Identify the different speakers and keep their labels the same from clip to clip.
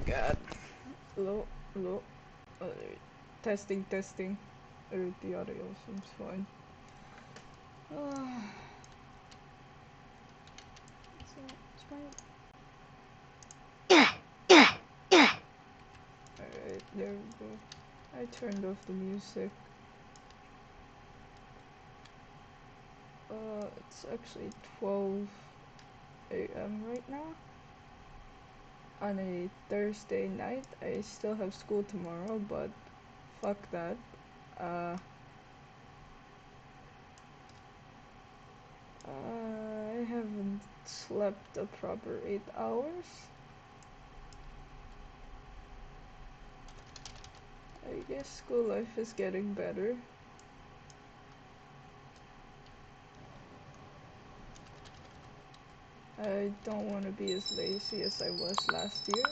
Speaker 1: God. Hello, hello. Uh, testing. The audio seems fine. Alright, there we go. I turned off the music. It's actually 12 a.m. right now. On a Thursday night. I still have school tomorrow, but fuck that. I haven't slept a proper 8 hours. I guess school life is getting better. I don't want to be as lazy as I was last year.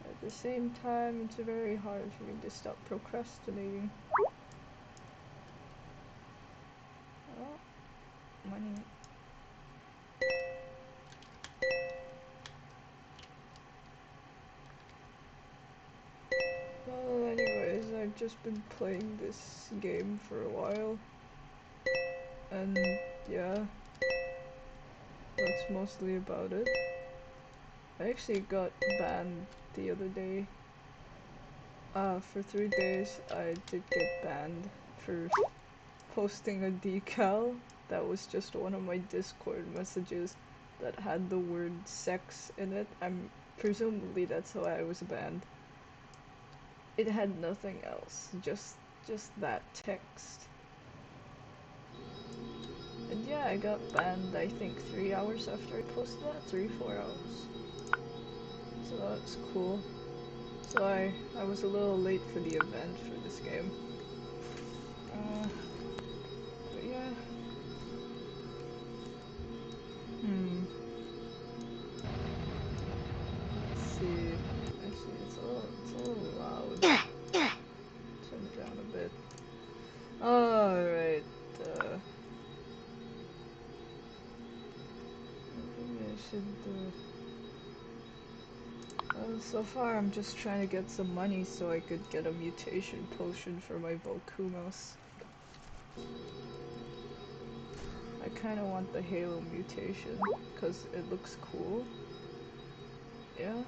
Speaker 1: At the same time, it's very hard for me to stop procrastinating. Oh, money. Well, anyways, I've just been playing this game for a while. And yeah, that's mostly about it. I actually got banned the other day. For 3 days I did get banned for posting a decal that was just one of my Discord messages that had the word sex in it. Presumably that's why I was banned. It had nothing else, just that text. And yeah, I got banned I think 3 hours after I posted that, 3-4 hours. So that's cool. So I was a little late for the event for this game. But yeah. Let's see. Actually, it's a little loud. Turn it down a bit. Alright, maybe I should, well, so far I'm just trying to get some money so I could get a mutation potion for my Volcumos. I kinda want the Halo mutation, cause it looks cool. Yeah.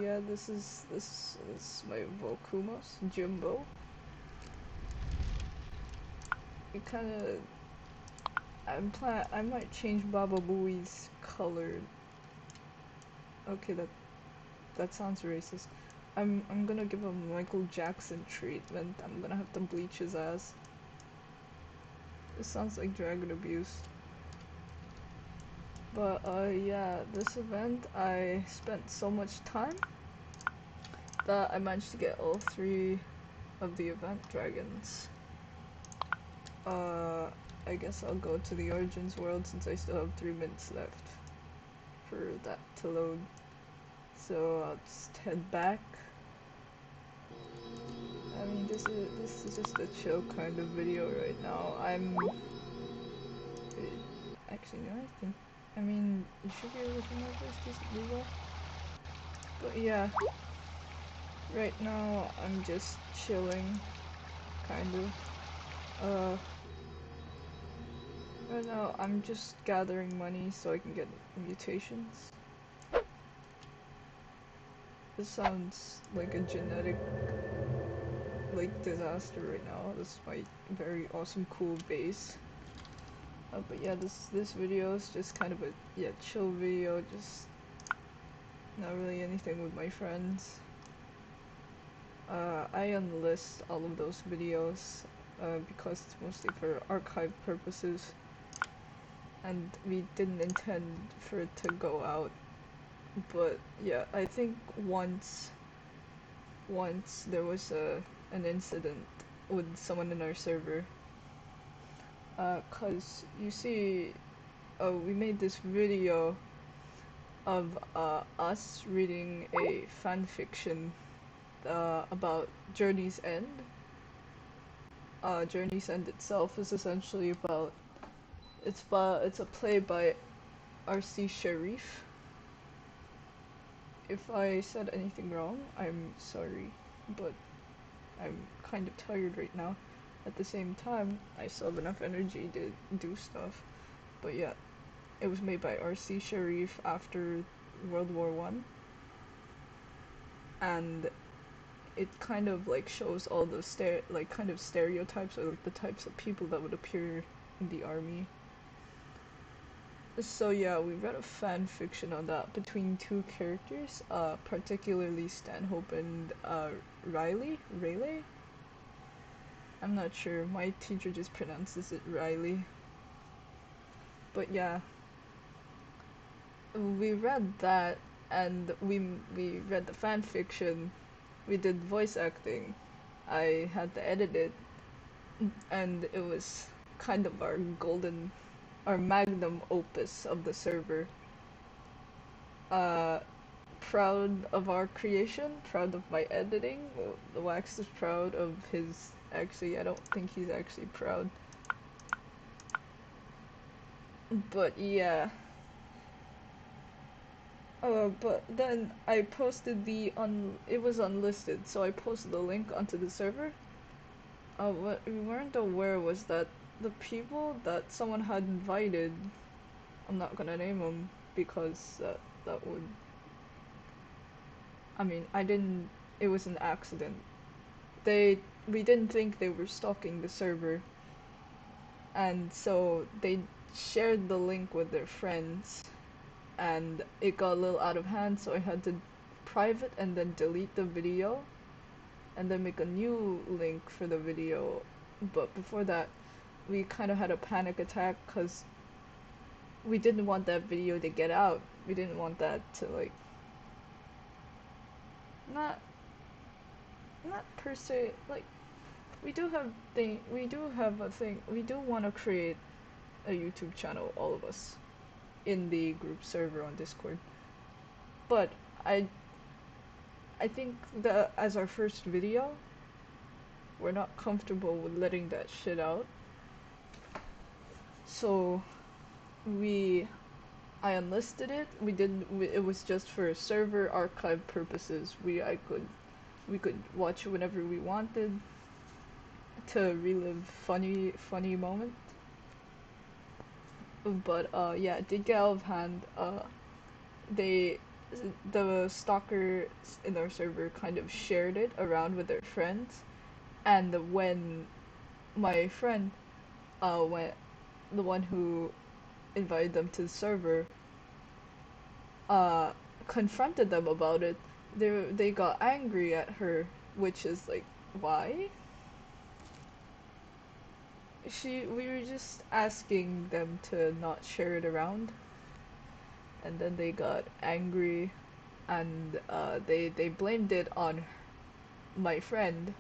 Speaker 1: Yeah, this is my Volcumos, Jimbo. It kinda, I might change Baba Booey's color. Okay, that sounds racist. I'm gonna give him Michael Jackson treatment. I'm gonna have to bleach his ass. This sounds like dragon abuse. But yeah, this event I spent so much time that I managed to get all 3 of the event dragons. I guess I'll go to the Origins world since I still have 3 minutes left for that to load. So I'll just head back. I mean, this is just a chill kind of video right now. Actually, no, I mean, you should be able to hear my voice decently well. But yeah, right now I'm just chilling, kind of. Right now I'm just gathering money so I can get mutations. This sounds like a genetic, like, disaster right now. This is my very awesome, cool base. But yeah, this video is just kind of a chill video, just not really anything with my friends. I unlist all of those videos because it's mostly for archive purposes, and we didn't intend for it to go out. But yeah, I think once there was an incident with someone in our server. Cause you see, we made this video of us reading a fan fiction about Journey's End. Journey's End itself is essentially about It's a play by R.C. Sharif. If I said anything wrong, I'm sorry, but I'm kind of tired right now. At the same time, I still have enough energy to do stuff. But yeah, it was made by R.C. Sharif after World War I, and it kind of like shows all the kind of stereotypes or like the types of people that would appear in the army. So yeah, we read a fan fiction on that between two characters, particularly Stanhope and Riley. I'm not sure. My teacher just pronounces it Riley. But yeah, we read that, and we read the fan fiction. We did voice acting. I had to edit it, and it was kind of our magnum opus of the server. Uh, Proud of our creation, proud of my editing. The Wax is proud of his. Actually, I don't think he's actually proud. But yeah. But then I posted it was unlisted, so I posted the link onto the server. What we weren't aware was that the people that someone had invited, I'm not gonna name them because that would. I mean, I didn't. It was an accident. We didn't think they were stalking the server, and so they shared the link with their friends, and it got a little out of hand, so I had to private and then delete the video and then make a new link for the video. But before that, we kind of had a panic attack because we didn't want that video to get out. We didn't want that to like not not per se like we do have a thing. We do want to create a YouTube channel, all of us, in the group server on Discord. But I I think that as our first video, we're not comfortable with letting that shit out. So we I enlisted it. It was just for server archive purposes. We could watch it whenever we wanted to relive funny moment. But yeah, it did get out of hand. They the stalkers in our server kind of shared it around with their friends, and when my friend went the one who invited them to the server uh confronted them about it, they got angry at her, which is like, why? We were just asking them to not share it around, and then they got angry, and they blamed it on my friend.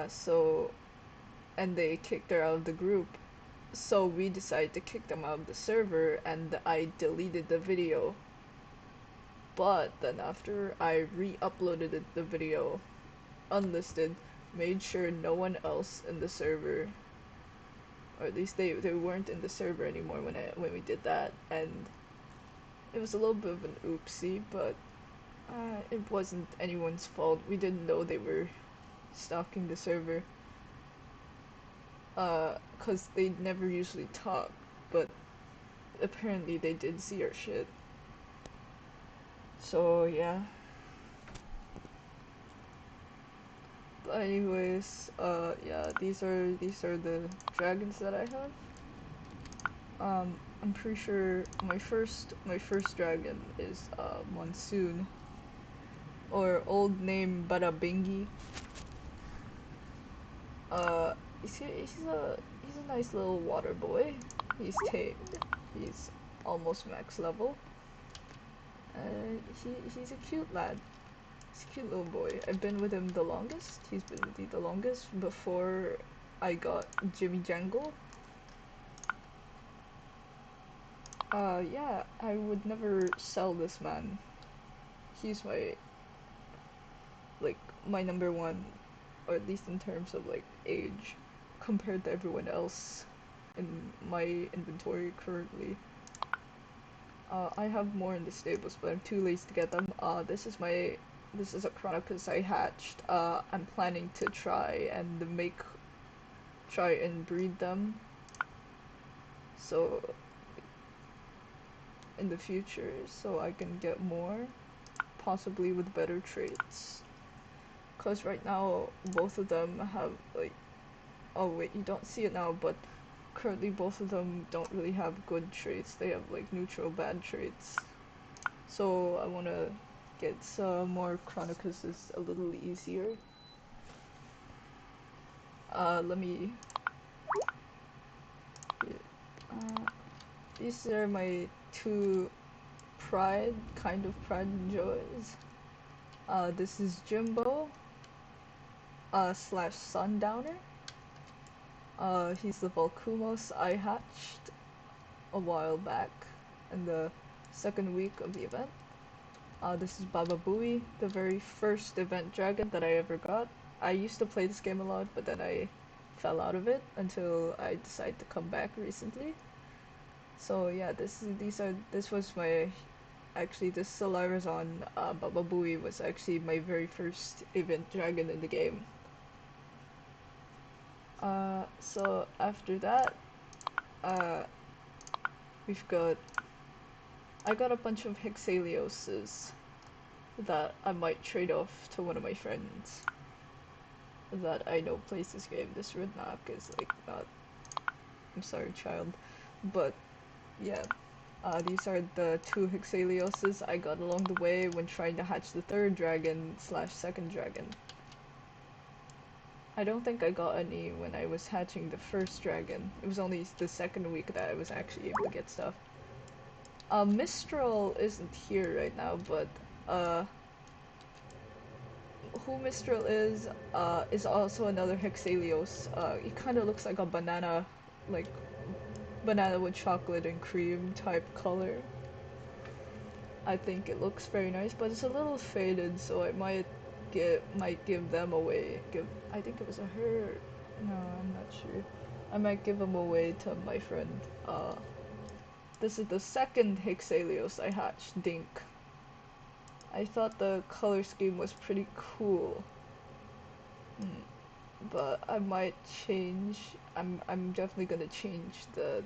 Speaker 1: So and they kicked her out of the group. So we decided to kick them out of the server, and I deleted the video. But then after I re-uploaded the video unlisted, made sure no one else in the server, or at least they weren't in the server anymore when we did that, and it was a little bit of an oopsie, but it wasn't anyone's fault. We didn't know they were stalking the server, 'cause they never usually talk, but apparently they did see our shit. So yeah. But anyways, yeah, these are the dragons that I have. I'm pretty sure my first dragon is Monsoon, or old name Badabingi. Uh, he's a nice little water boy. He's tamed. He's almost max level. He's a cute lad. He's a cute little boy. I've been with him the longest. He's been with me the longest before I got Jimmy Jangle. Yeah, I would never sell this man. He's like, my number one, or at least in terms of, like, age, compared to everyone else in my inventory currently. I have more in the stables, but I'm too lazy to get them. This is a Chronicus I hatched. I'm planning to try and breed them. So in the future, so I can get more, possibly with better traits. Cause right now both of them have like, oh wait, you don't see it now, but currently both of them don't really have good traits. They have like neutral bad traits. So I wanna get some more Chronicuses a little easier. Let me. These are my two kind of pride and joys. This is Jimbo, slash Sundowner. He's the Volcumos I hatched a while back in the second week of the event. This is Baba Booey, the very first event dragon that I ever got. I used to play this game a lot, but then I fell out of it until I decided to come back recently. So yeah, this was my this Solarizon Baba Booey was actually my very first event dragon in the game. So after that, uh, I got a bunch of Hexalioses that I might trade off to one of my friends that I know plays this game. This Redknapp is like not. I'm sorry, child, but yeah. These are the two Hexalioses I got along the way when trying to hatch the third dragon slash second dragon. I don't think I got any when I was hatching the first dragon. It was only the second week that I was actually able to get stuff. Mistral isn't here right now, but who Mistral is also another Hexalios. He kind of looks like a banana, like banana with chocolate and cream type color. I think it looks very nice, but it's a little faded, so I might give them away. I think it was a her. No, I'm not sure. I might give them away to my friend. This is the second Hexalios I hatched, Dink. I thought the color scheme was pretty cool. But I might change. I'm definitely gonna change the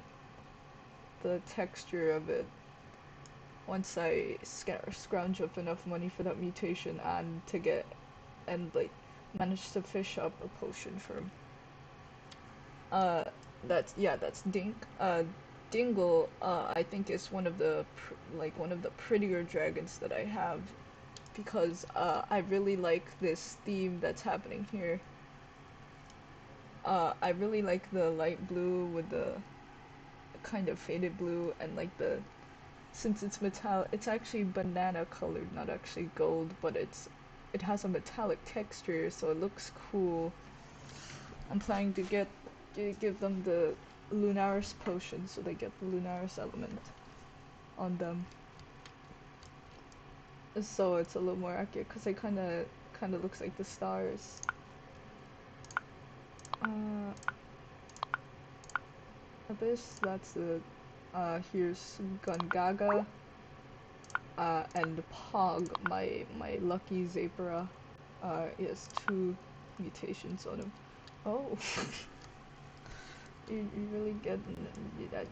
Speaker 1: texture of it once I scrounge up enough money for that mutation and like manage to fish up a potion for him. That's Dink. Dingle, I think is one of the prettier dragons that I have because I really like this theme that's happening here. I really like the light blue with the kind of faded blue and like since it's metallic, it's actually banana colored, not actually gold, but it has a metallic texture, so it looks cool. I'm planning to give them the Lunaris potion, so they get the Lunaris element on them. So it's a little more accurate, because they kind of looks like the stars. Abyss, that's the, here's Gungaga, and Pog, my lucky Zapera. He has 2 mutations on him. Oh, you really get that.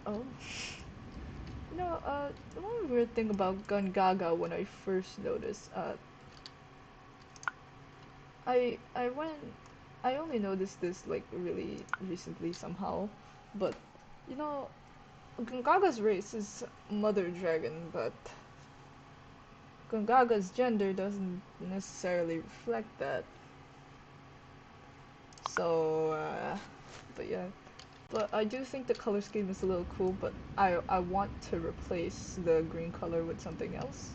Speaker 1: Oh. You know, the one weird thing about Gungaga when I first noticed, I went, I only noticed this like really recently somehow, but you know, Gungaga's race is mother dragon, but Gungaga's gender doesn't necessarily reflect that. So, but yeah. But I do think the color scheme is a little cool, but I want to replace the green color with something else.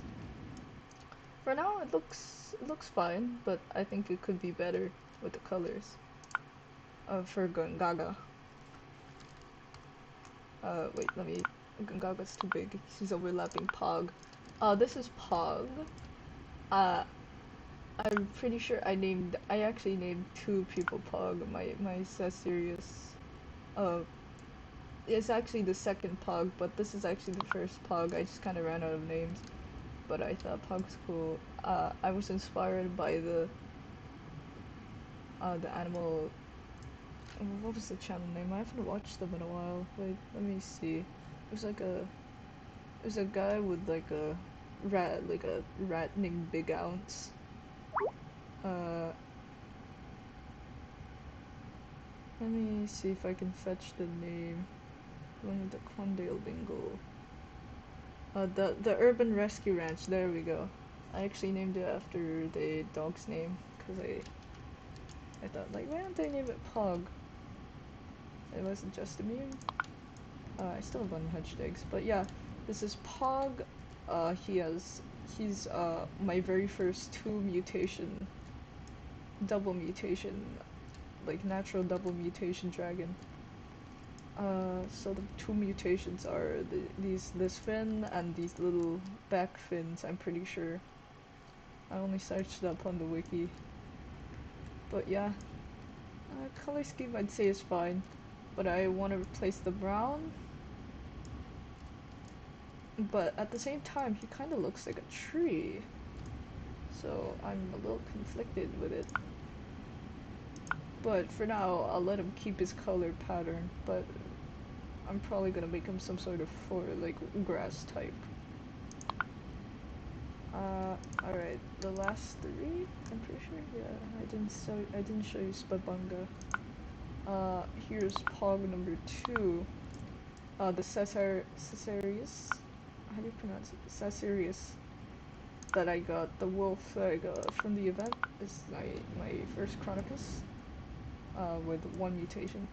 Speaker 1: For now, it looks fine, but I think it could be better with the colors. For Gungaga. Wait, let me. Gungaga's too big. He's overlapping Pog. This is Pog. Uh, I'm pretty sure I actually named 2 people Pog. My Serious, it's actually the second pug, but this is actually the first pug. I just kind of ran out of names, but I thought pug's cool. I was inspired by the animal. What was the channel name? I haven't watched them in a while. Wait, let me see. It was a guy with like a rat named Big Ounce. Uh, Let me see if I can fetch the name. One of the Condale Bingo. The Urban Rescue Ranch. There we go. I actually named it after the dog's name because I thought like, why don't they name it Pug? It wasn't just immune. I still have unhatched eggs, but yeah, this is Pog. He's my very first double mutation, like natural double mutation dragon. So the two mutations are this fin and these little back fins, I'm pretty sure. I only searched up on the wiki. But yeah, color scheme I'd say is fine. But I want to replace the brown. But at the same time, he kind of looks like a tree. So I'm a little conflicted with it. But for now, I'll let him keep his color pattern. But I'm probably gonna make him some sort of like grass type. Alright, the last three, I'm pretty sure. Yeah, I didn't show you Spabunga. Here's Pog number 2. The Caesarius. How do you pronounce it? Caesarius. That I got, the wolf that I got from the event is my first Chronicus. With 1 mutation.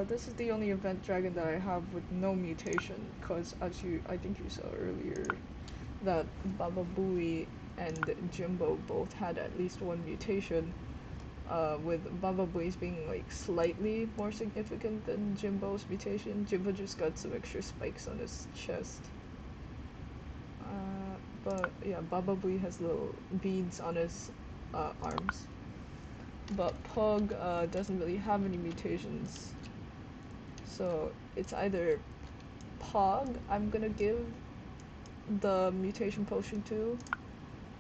Speaker 1: This is the only event dragon that I have with no mutation, cause as I think you saw earlier, that Baba Booey and Jimbo both had at least 1 mutation, with Baba Booey's being like slightly more significant than Jimbo's mutation. Jimbo just got some extra spikes on his chest. But yeah, Baba Booey has little beads on his arms. But Pug doesn't really have any mutations. So it's either Pog I'm gonna give the mutation potion to,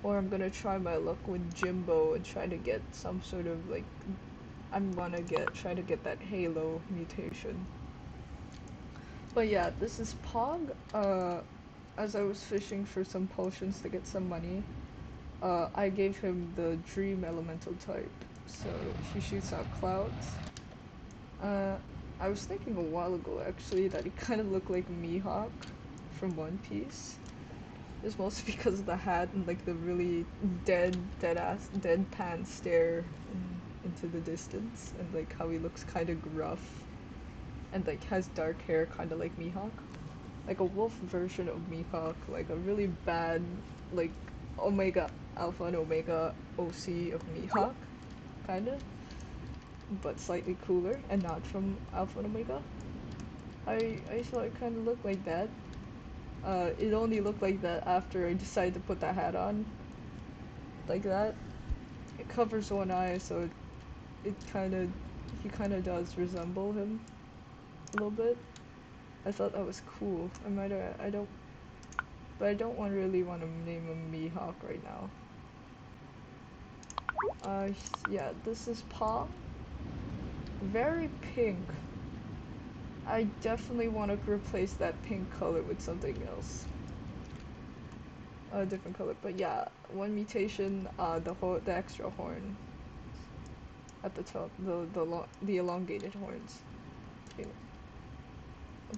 Speaker 1: or I'm gonna try my luck with Jimbo and try to get some sort of like, try to get that Halo mutation. But yeah, this is Pog. As I was fishing for some potions to get some money, I gave him the Dream Elemental type, so he shoots out clouds. I was thinking a while ago actually that he kind of looked like Mihawk from One Piece. It's mostly because of the hat and like the really deadpan stare into the distance, and like how he looks kind of gruff and like has dark hair, kind of like Mihawk, like a wolf version of Mihawk, like a really bad like Omega Alpha and Omega OC of Mihawk, kind of, but slightly cooler and not from Alpha and Omega. I thought it kind of looked like that. It only looked like that after I decided to put that hat on. Like that. It covers one eye, so he kind of does resemble him a little bit. I thought that was cool. But I don't really want to name him Mihawk right now. Yeah, this is Palm. Very pink. I definitely want to replace that pink color with something else. A different color, but yeah, 1 mutation, the extra horn at the top, the elongated horns. Okay.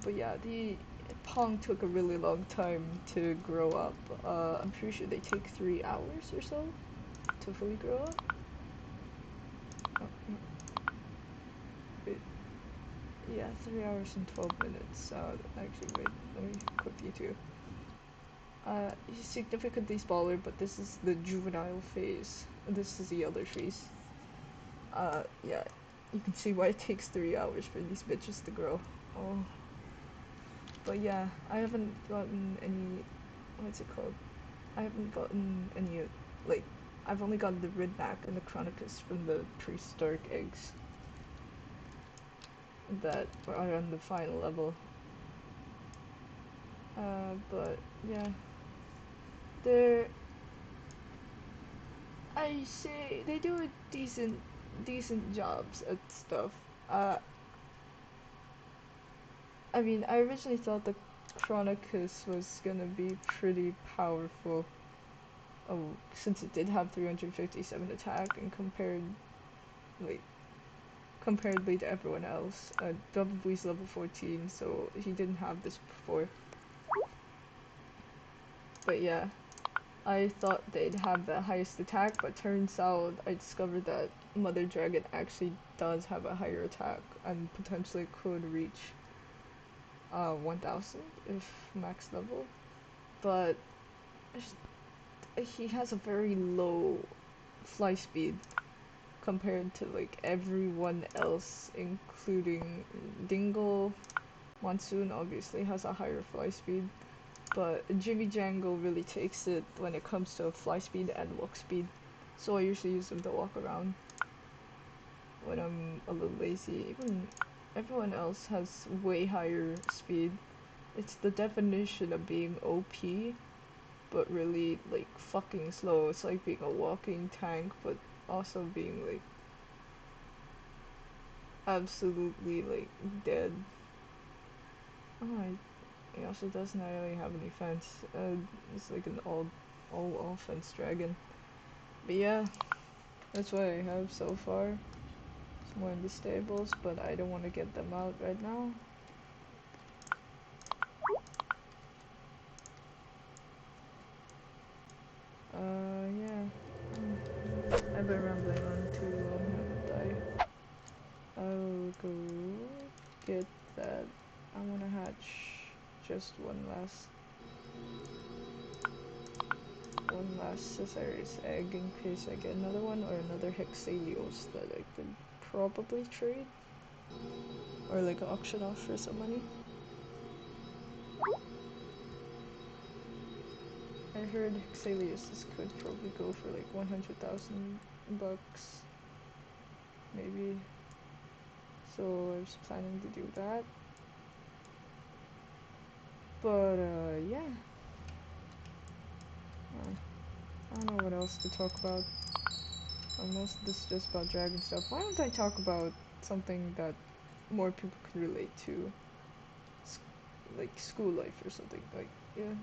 Speaker 1: But yeah, the Pong took a really long time to grow up. I'm pretty sure they take 3 hours or so to fully grow up. Oh, wait. Yeah, 3 hours and 12 minutes. Actually, wait, let me quickly too. He's significantly smaller, but this is the juvenile phase. This is the other phase. Yeah, you can see why it takes 3 hours for these bitches to grow. Oh. But yeah, I haven't gotten any, what's it called? I haven't gotten any, like, I've only gotten the Ridback and the Chronicus from the prehistoric eggs. that are on the final level. But yeah, they're I say they do a decent jobs at stuff. Uh, I mean, I originally thought the Chronicus was gonna be pretty powerful. Oh, since it did have 357 attack and like comparedly to everyone else. Double level 14, so he didn't have this before. But yeah, I thought they'd have the highest attack, but turns out I discovered that Mother Dragon actually does have a higher attack and potentially could reach 1000 if max level. But he has a very low fly speed compared to like everyone else, including Dingle. Monsoon obviously has a higher fly speed, but Jimmy Jango really takes it when it comes to fly speed and walk speed. So I usually use them to walk around when I'm a little lazy. Even everyone else has way higher speed. It's the definition of being OP, but really like fucking slow. It's like being a walking tank, but also being like absolutely like dead. Oh, he also doesn't really have any fence. It's like an all offense dragon. But yeah, that's what I have so far. It's more in the stables, but I don't want to get them out right now. Yeah. I've been rambling on too long, haven't I? I'll go get that. I want to hatch just one last Caesar's egg in case I get another one or another Hexalios that I could probably trade or like auction off for some money. I heard Hexalius could probably go for like 100,000 bucks, maybe. So I was planning to do that. But yeah. I don't know what else to talk about. Most of this is just about dragon stuff. Why don't I talk about something that more people can relate to? Like school life or something. Like, yeah.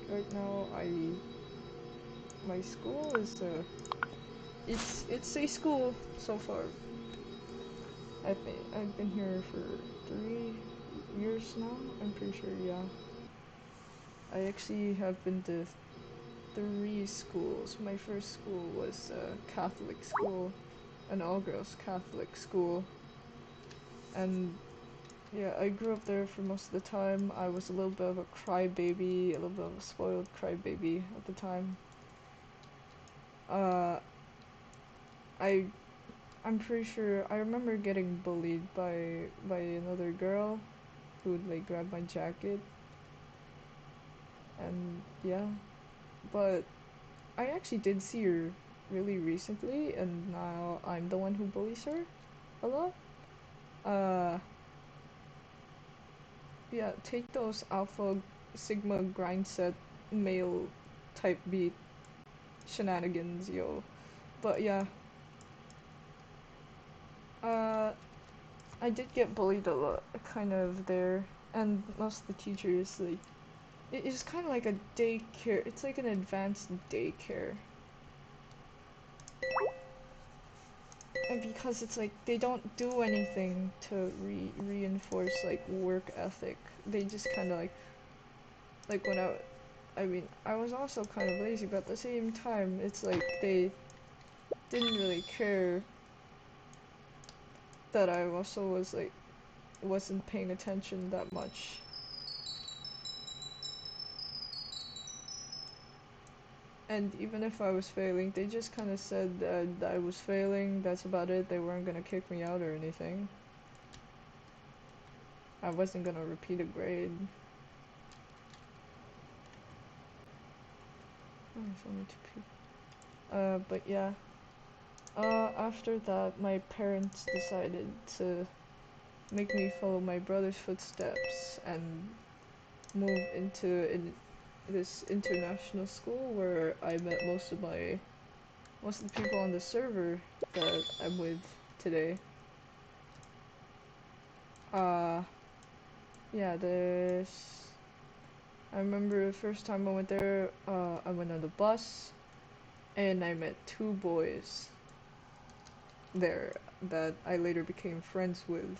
Speaker 1: Right now my school is it's a school so far. I've been here for 3 years now. I'm pretty sure, yeah. I actually have been to 3 schools. My first school was a Catholic school, an all-girls Catholic school, and yeah, I grew up there for most of the time. I was a little bit of a crybaby, a little bit of a spoiled crybaby at the time. Uh, I I'm pretty sure I remember getting bullied by another girl who would like grab my jacket and yeah, but I actually did see her really recently and now I'm the one who bullies her a lot. Uh yeah, take those alpha sigma grind set male type beat shenanigans, yo. But yeah, uh I did get bullied a lot kind of there and most of the teachers like it is kind of like a daycare. It's like an advanced daycare. And because it's like they don't do anything to reinforce like work ethic. They just kind of like when I mean, I was also kind of lazy, but at the same time, it's like they didn't really care that I also was like wasn't paying attention that much. And even if I was failing, they just kind of said that I was failing, that's about it. They weren't gonna kick me out or anything. I wasn't gonna repeat a grade. Oh, it's only 2 people. But yeah. After that, my parents decided to make me follow my brother's footsteps and move into this international school where I met most of the people on the server that I'm with today. Uh, yeah, I remember the first time I went there, I went on the bus and I met two boys there that I later became friends with.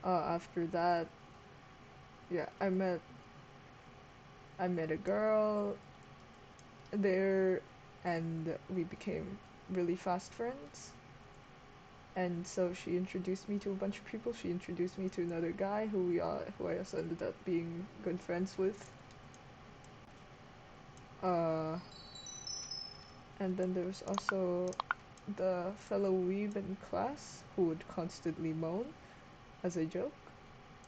Speaker 1: After that, yeah, I met a girl there and we became really fast friends. And so she introduced me to a bunch of people. She introduced me to another guy who I also ended up being good friends with. Uh, and then there was also the fellow weeb in class who would constantly moan as a joke.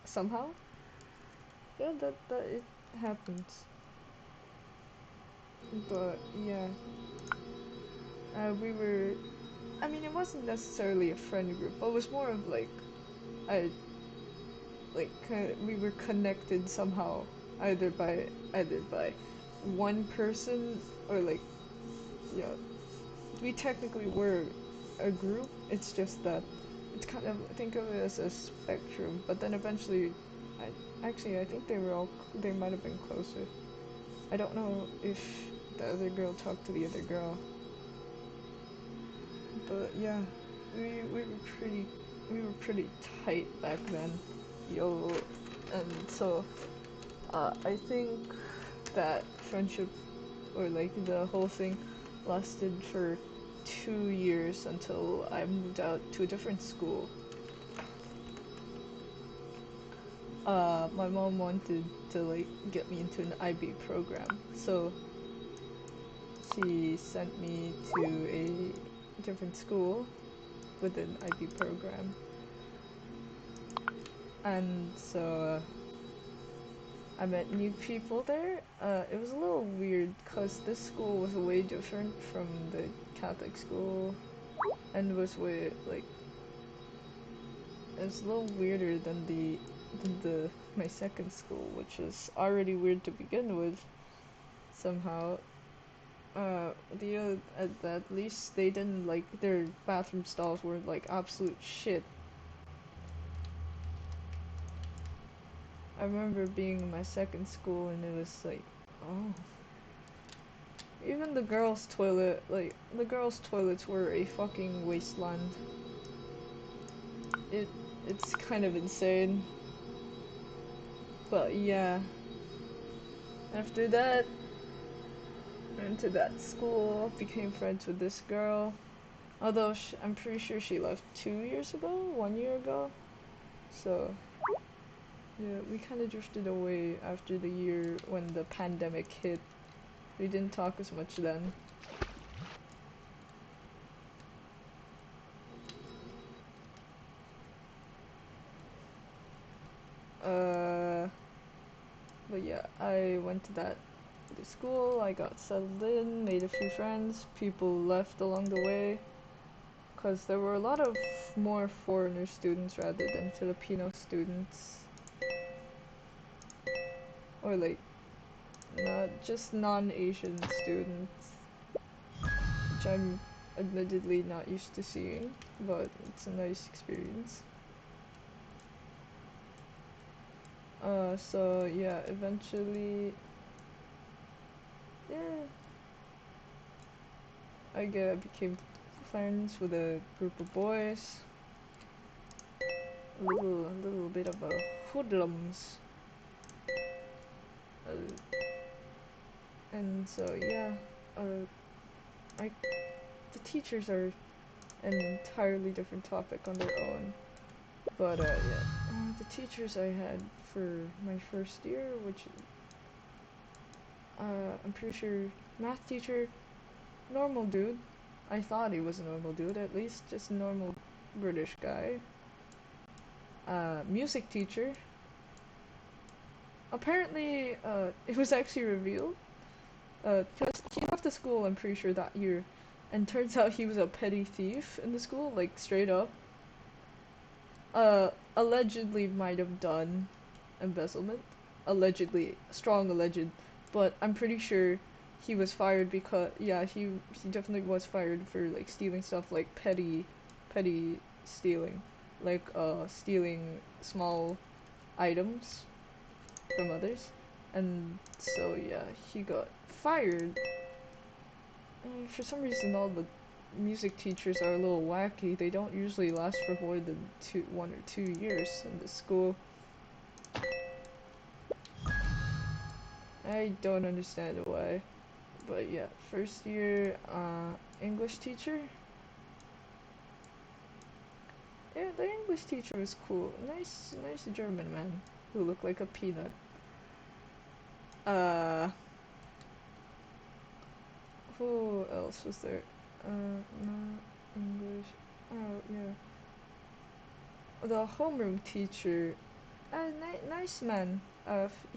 Speaker 1: Somehow, yeah, that it happens. But yeah, we were. I mean, it wasn't necessarily a friend group, but it was more of like I we were connected somehow, either by one person or like yeah, we technically were a group. It's just that it's kind of think of it as a spectrum. But then eventually, I think they might have been closer. I don't know if the other girl talked to the other girl, but yeah, we were pretty tight back then, yo, and so I think that friendship or like the whole thing lasted for 2 years until I moved out to a different school. My mom wanted to like get me into an IB program, so she sent me to a different school with an IB program, and so I met new people there. It was a little weird because this school was way different from the Catholic school, and was way like it's a little weirder than the my second school, which is already weird to begin with. Somehow, at least they didn't like their bathroom stalls were like absolute shit. I remember being in my second school and it was like, oh, even the girls' toilets were a fucking wasteland. It it's kind of insane, but yeah. After that, went to that school, became friends with this girl. Although I'm pretty sure she left 2 years ago, 1 year ago. So yeah, we kind of drifted away after the year when the pandemic hit. We didn't talk as much then. Uh, but yeah, I went to the school. I got settled in, made a few friends. People left along the way, cause there were a lot of more foreigner students rather than Filipino students, or like not just non-Asian students, which I'm admittedly not used to seeing, but it's a nice experience. So yeah, eventually, yeah, became friends with a group of boys, a little bit of a hoodlums, uh, and so yeah, uh, I the teachers are an entirely different topic on their own. But yeah, the teachers I had for my first year, which I'm pretty sure math teacher, normal dude. I thought he was a normal dude, at least just a normal British guy. Music teacher. Apparently, it was actually revealed. Because he left the school, I'm pretty sure that year, and turns out he was a petty thief in the school, like straight up. Allegedly might have done embezzlement. Allegedly, strong alleged, but I'm pretty sure he was fired because yeah, he definitely was fired for like stealing stuff like petty stealing, like stealing small items from others. And so yeah, he got fired. And for some reason all the music teachers are a little wacky. They don't usually last for more than 1 or 2 years in the school. I don't understand why. But yeah, first year English teacher. Yeah, the English teacher was cool. Nice German man who looked like a peanut. Uh, who else was there? Not English. Oh yeah, the homeroom teacher. Nice man.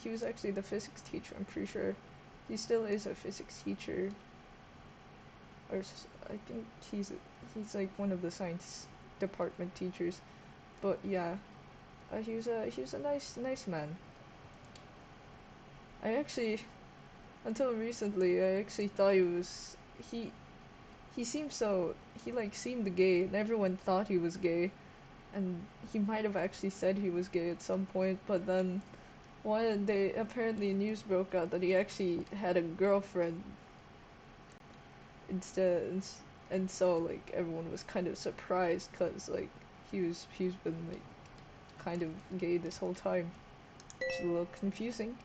Speaker 1: He was actually the physics teacher. I'm pretty sure he still is a physics teacher. I think he's like one of the science department teachers. But yeah, he was a nice man. I actually until recently I actually thought he he seemed so he like seemed gay and everyone thought he was gay and he might have actually said he was gay at some point, but then one day apparently news broke out that he actually had a girlfriend instead, and so like everyone was kind of surprised because like he's been like kind of gay this whole time, which is a little confusing.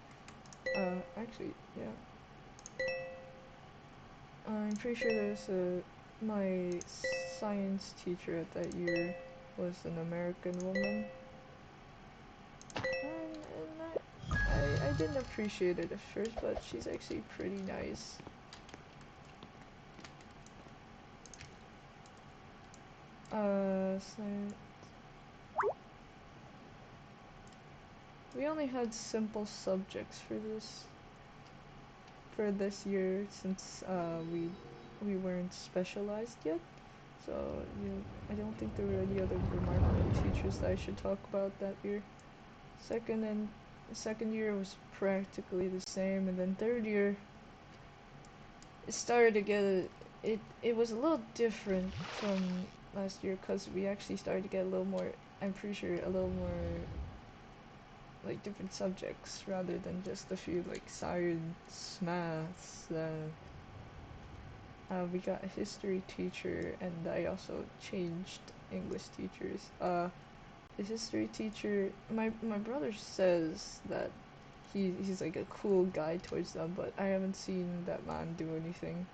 Speaker 1: Actually, yeah. I'm pretty sure my science teacher at that year was an American woman, and I didn't appreciate it at first, but she's actually pretty nice. So we only had simple subjects for this year since we weren't specialized yet. So yeah, I don't think there were any other remarkable teachers that I should talk about that year. Second and second year was practically the same, and then third year it started to get it was a little different from last year because we actually started to get a little more. I'm pretty sure a little more like different subjects rather than just a few like science, maths. We got a history teacher, and I also changed English teachers. The history teacher, my brother says that he's like a cool guy towards them, but I haven't seen that man do anything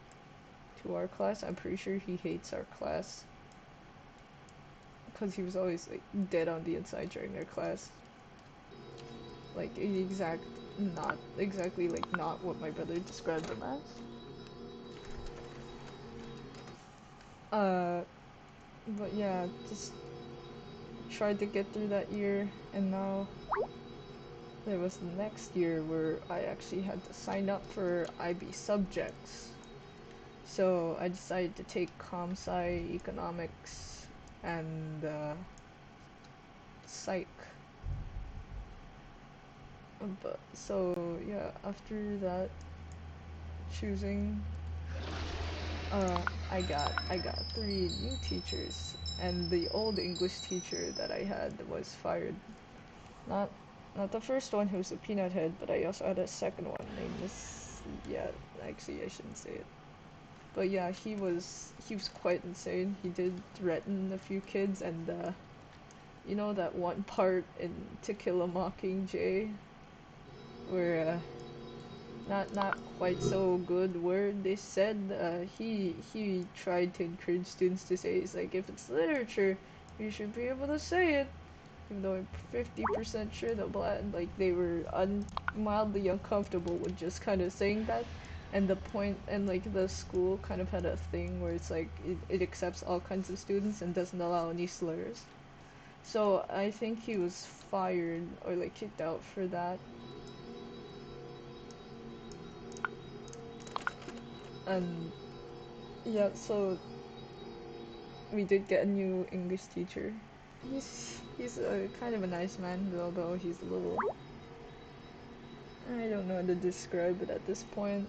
Speaker 1: to our class. I'm pretty sure he hates our class because he was always like dead on the inside during our class. Like not exactly like not what my brother described him as. Uh, but yeah, just tried to get through that year, and now there was the next year where I actually had to sign up for IB subjects. So I decided to take comp sci, economics, and psych. But so yeah, after that choosing, I got three new teachers, and the old English teacher that I had was fired. Not not the first one who's a peanut head, but I also had a second one named Miss. Yeah, actually I shouldn't say it. But yeah, he was quite insane. He did threaten a few kids, and you know that one part in To Kill a Mockingjay where not quite so good word they said. He tried to encourage students to say, it's like, if it's literature, you should be able to say it. Even though I'm 50% sure that like they were mildly uncomfortable with just kind of saying that. And the point, and like the school kind of had a thing where it's like it accepts all kinds of students and doesn't allow any slurs. So I think he was fired or like kicked out for that. And Yeah, so we did get a new English teacher. He's a kind of a nice man, although he's a little. I don't know how to describe it at this point.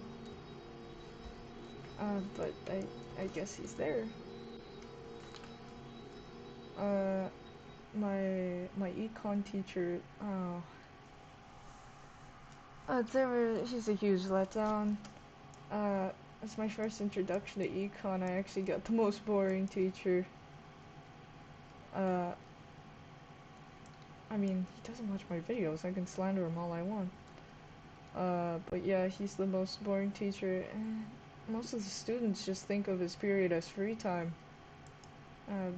Speaker 1: But I guess he's there. Uh, my econ teacher. He's a huge letdown. It's my first introduction to econ. I actually got the most boring teacher. Uh, I mean, he doesn't watch my videos. I can slander him all I want. But yeah, he's the most boring teacher, and most of the students just think of his period as free time. Uh,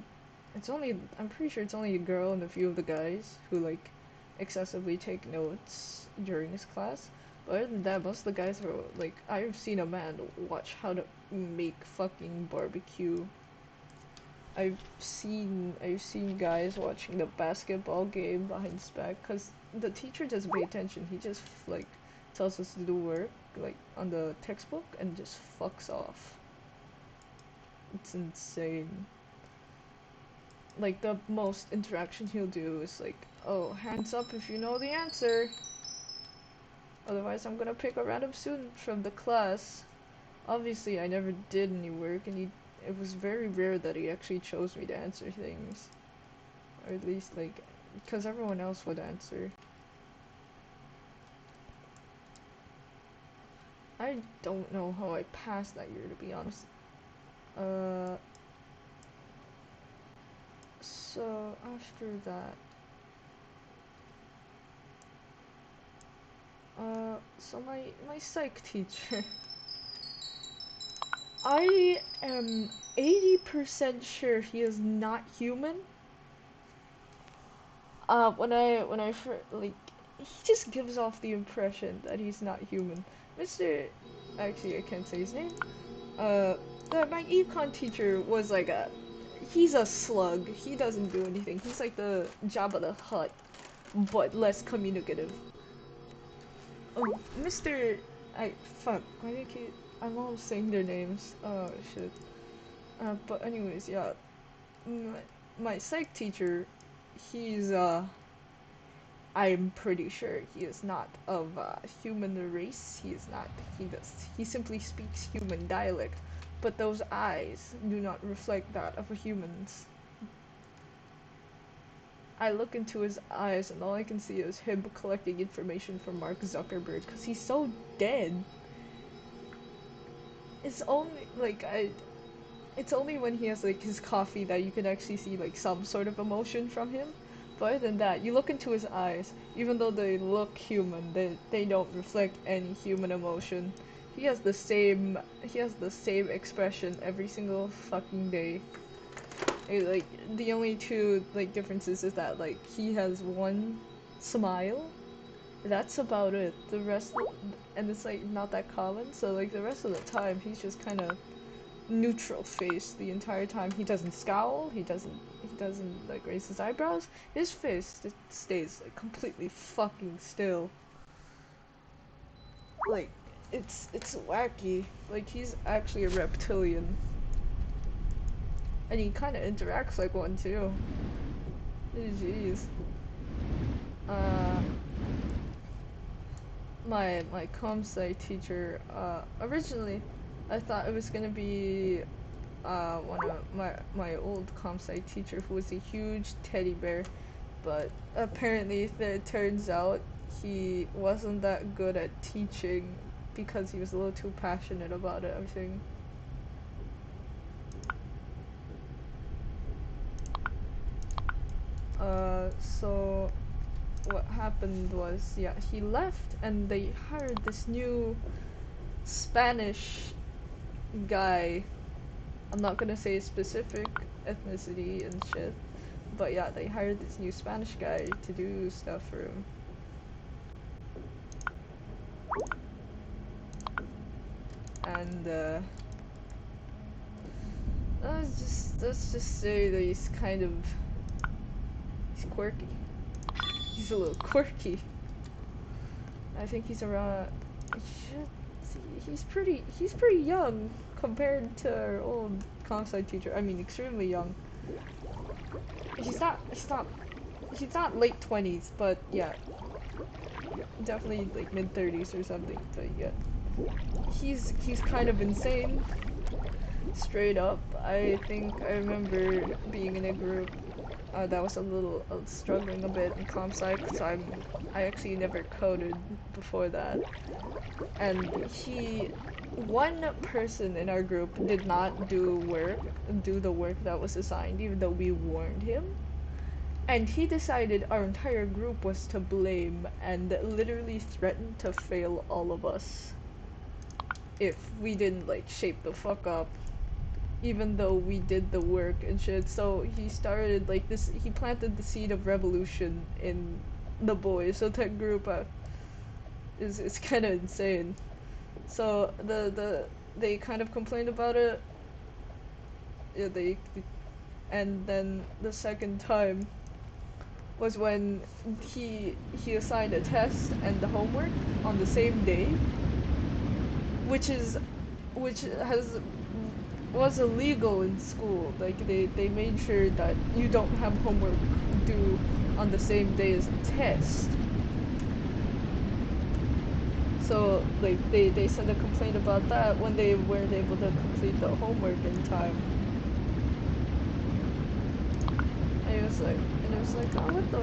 Speaker 1: I'm pretty sure it's only a girl and a few of the guys who like excessively take notes during his class. But other than that, most of the guys are like, I've seen a man watch how to make fucking barbecue. I've seen guys watching the basketball game behind his back because the teacher doesn't pay attention. He just like tells us to do work like on the textbook and just fucks off. It's insane. Like the most interaction he'll do is like, oh, hands up if you know the answer. Otherwise, I'm gonna pick a random student from the class. Obviously, I never did any work, and it was very rare that he actually chose me to answer things. Or at least, like, because everyone else would answer. I don't know how I passed that year, to be honest. Uh, so after that, so my psych teacher, I am 80% sure he is not human. Like, he just gives off the impression that he's not human. Mr. Actually, I can't say his name. Uh, my econ teacher was like he's a slug. He doesn't do anything. He's like the Jabba the Hutt, but less communicative. Mr. Fuck. Why do I keep? I'm always saying their names. Oh shit. But anyways, yeah. My, my psych teacher, he's I'm pretty sure he is not of human race. He is not. He simply speaks human dialect, but those eyes do not reflect that of a human's. I look into his eyes and all I can see is him collecting information from Mark Zuckerberg because he's so dead. It's only like I. It's only when he has like his coffee that you can actually see like some sort of emotion from him. But other than that, you look into his eyes, even though they look human, they don't reflect any human emotion. He has the same expression every single fucking day. Like the only two like differences is that like he has one smile. That's about it. And it's like not that common. So like the rest of the time, he's just kind of neutral face the entire time. He doesn't scowl. He doesn't like raise his eyebrows. His face just stays like completely fucking still. Like it's wacky. Like he's actually a reptilian, and he kind of interacts like one too. Jeez. Uh, my comp sci teacher. Originally, I thought it was gonna be one of my old comp sci teacher who was a huge teddy bear, but apparently it turns out he wasn't that good at teaching because he was a little too passionate about it, I think. So what happened was, yeah, he left and they hired this new Spanish guy. I'm not gonna say specific ethnicity and shit, but yeah, they hired this new Spanish guy to do stuff for him. And let's just say that he's quirky. He's a little quirky. I think he's around. Shit, he's pretty young compared to our old comp sci teacher. I mean, extremely young. He's not late 20s, but yeah, definitely like mid 30s or something. But yeah, he's kind of insane. Straight up, I think I remember being in a group that was a little struggling a bit in comp sci because I actually never coded before that, and one person in our group did not do the work that was assigned, even though we warned him. And he decided our entire group was to blame and literally threatened to fail all of us if we didn't like shape the fuck up, even though we did the work and shit. So he started like this, he planted the seed of revolution in the boys. So that group is kind of insane. So they kind of complained about it. Yeah, and then the second time was when he assigned a test and the homework on the same day, which is which has was illegal in school. Like they made sure that you don't have homework due on the same day as the test. So like they sent a complaint about that when they weren't able to complete the homework in time. And it was like, oh, what the,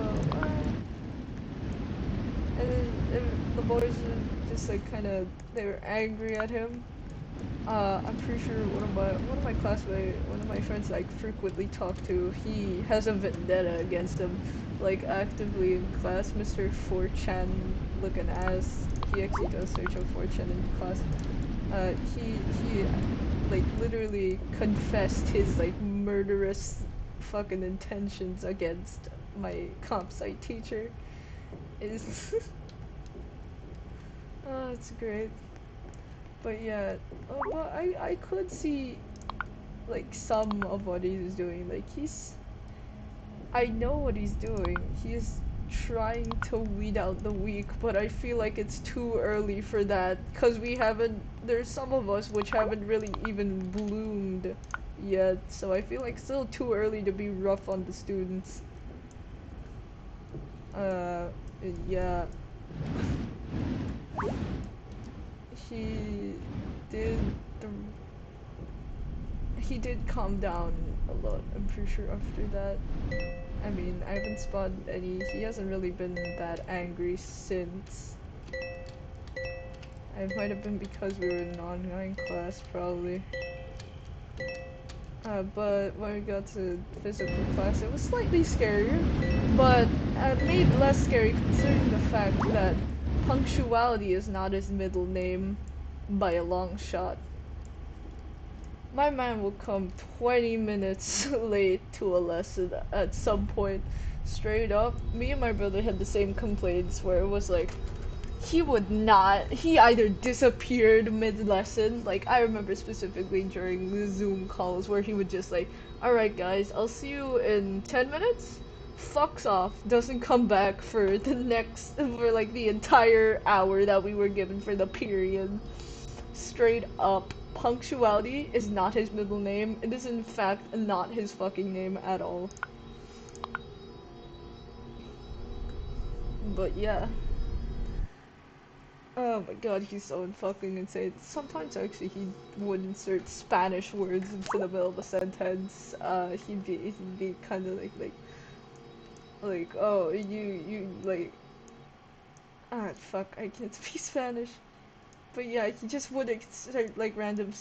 Speaker 1: and then the boys were just like kind of, they were angry at him. I'm pretty sure one of my classmates, one of my friends I frequently talk to, he has a vendetta against him, like actively in class. Mr. 4chan looking ass. He actually does search on 4chan in class. He like literally confessed his like murderous fucking intentions against my comp sci teacher. Is oh, it's great. But yeah, but I could see like some of what he's doing. Like I know what he's doing. He's trying to weed out the weak, but I feel like it's too early for that because we haven't. There's some of us which haven't really even bloomed yet, so I feel like still too early to be rough on the students. Uh, yeah, he did the he did calm down a lot. I'm pretty sure after that. I mean, I haven't spotted any. He hasn't really been that angry since. It might have been because we were in an online class, probably. But when we got to physical class, it was slightly scarier, but made less scary considering the fact that punctuality is not his middle name by a long shot. My man will come 20 minutes late to a lesson at some point. Straight up, me and my brother had the same complaints where it was like, he either disappeared mid-lesson, like I remember specifically during the Zoom calls where he would just like, alright guys, I'll see you in 10 minutes, fucks off, doesn't come back for for like the entire hour that we were given for the period. Straight up, punctuality is not his middle name. It is in fact not his fucking name at all. But yeah. Oh my god, he's so fucking insane. Sometimes actually he would insert Spanish words into the middle of a sentence. He'd be kind of like, oh, you, like, ah, fuck, I can't speak Spanish. But yeah, he just would insert, like, random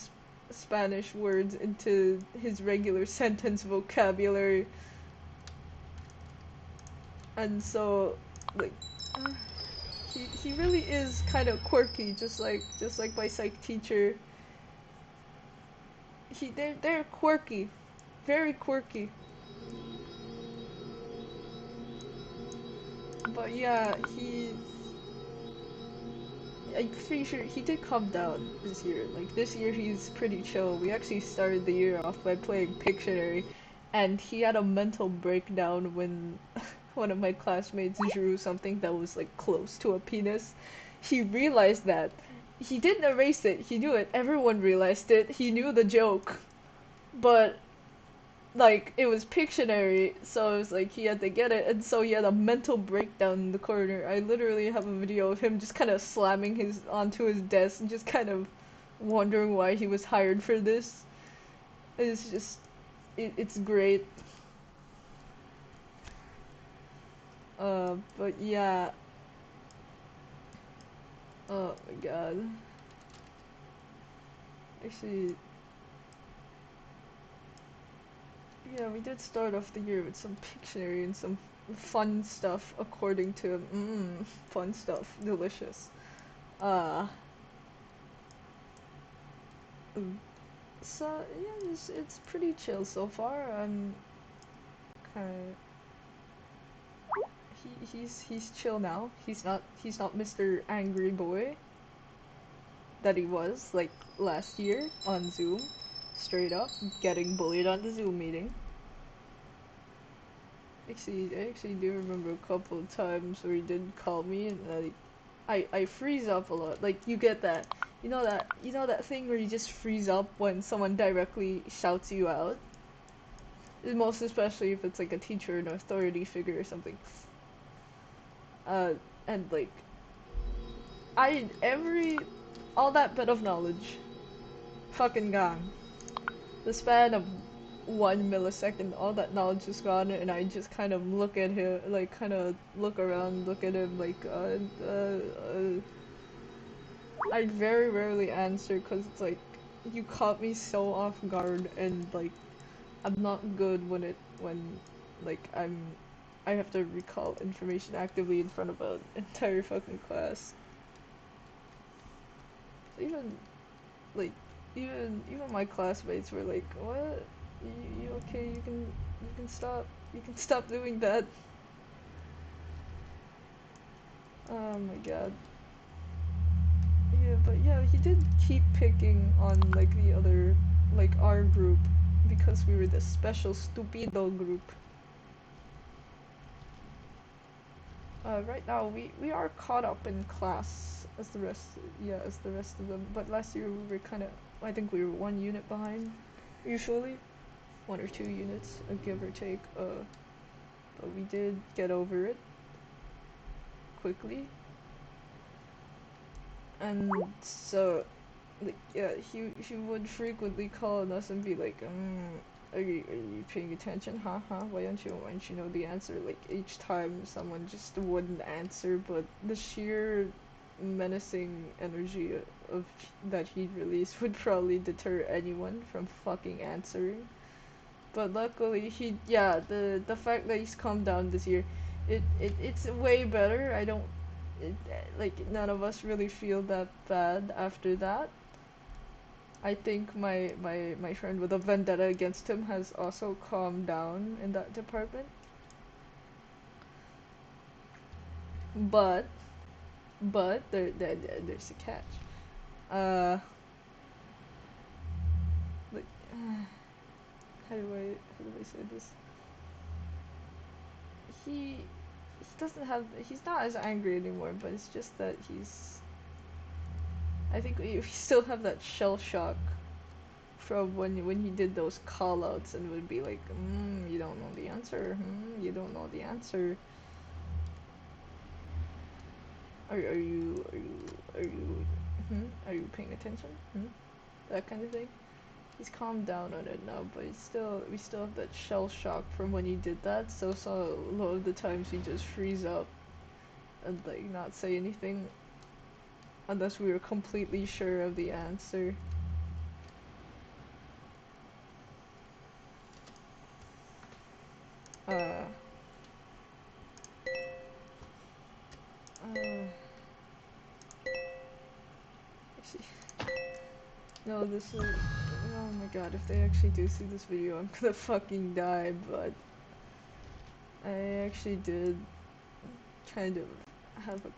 Speaker 1: Spanish words into his regular sentence vocabulary. And so, like, uh, he really is kind of quirky, just like my psych teacher. They're quirky, very quirky. But yeah, I'm pretty sure he did calm down this year. Like this year he's pretty chill. We actually started the year off by playing Pictionary, and he had a mental breakdown when one of my classmates drew something that was like close to a penis. He realized that. he didn't erase it. He knew it. Everyone realized it. He knew the joke, but like it was Pictionary, so it was like he had to get it, and so he had a mental breakdown in the corner. I literally have a video of him just kind of slamming his onto his desk and just kind of wondering why he was hired for this. It's just, it's great. But yeah. Oh my god. Actually, yeah, we did start off the year with some Pictionary and some fun stuff, according to him. Fun stuff, delicious. Uh, mm, so yeah, it's pretty chill so far. I'm kind of he's chill now. He's not Mr. Angry Boy that he was like last year on Zoom. Straight up getting bullied on the Zoom meeting. I actually do remember a couple of times where he did call me and like I freeze up a lot. Like you get that. You know that thing where you just freeze up when someone directly shouts you out? Most especially if it's like a teacher or an authority figure or something. Uh and like I every all that bit of knowledge fucking gone. The span of 1 millisecond, all that knowledge is gone, and I just kind of look at him, like, kind of look around, look at him, like, I very rarely answer, because it's like, you caught me so off guard, and, like, I'm not good when, like, I have to recall information actively in front of an entire fucking class. Even, like, even my classmates were like, "What? You okay? You can stop doing that." Oh my god. Yeah, but yeah, he did keep picking on like the other, like our group, because we were the special stupido group. Right now we are caught up in class as the rest, yeah, as the rest of them. But last year we were kind of, I think we were 1 unit behind, usually 1 or 2 units, give or take. But we did get over it quickly, and so like yeah, he would frequently call on us and be like, are you paying attention? Why don't you know the answer? Like each time someone just wouldn't answer, but the sheer menacing energy of that he'd release would probably deter anyone from fucking answering. But luckily yeah, the fact that he's calmed down this year, it's way better. I don't it, like none of us really feel that bad after that. I think my friend with a vendetta against him has also calmed down in that department. But there's a catch. Uh, like how do I say this? He doesn't have he's not as angry anymore, but it's just that I think we still have that shell shock from when he did those call outs and would be like, you don't know the answer, you don't know the answer. Are you paying attention? That kind of thing. He's calmed down on it now, but we still have that shell shock from when he did that. So a lot of the times he just freeze up and like not say anything unless we were completely sure of the answer. Uh, uh, actually, no, this is. Oh my god, if they actually do see this video, I'm gonna fucking die, but I actually did kind of have a.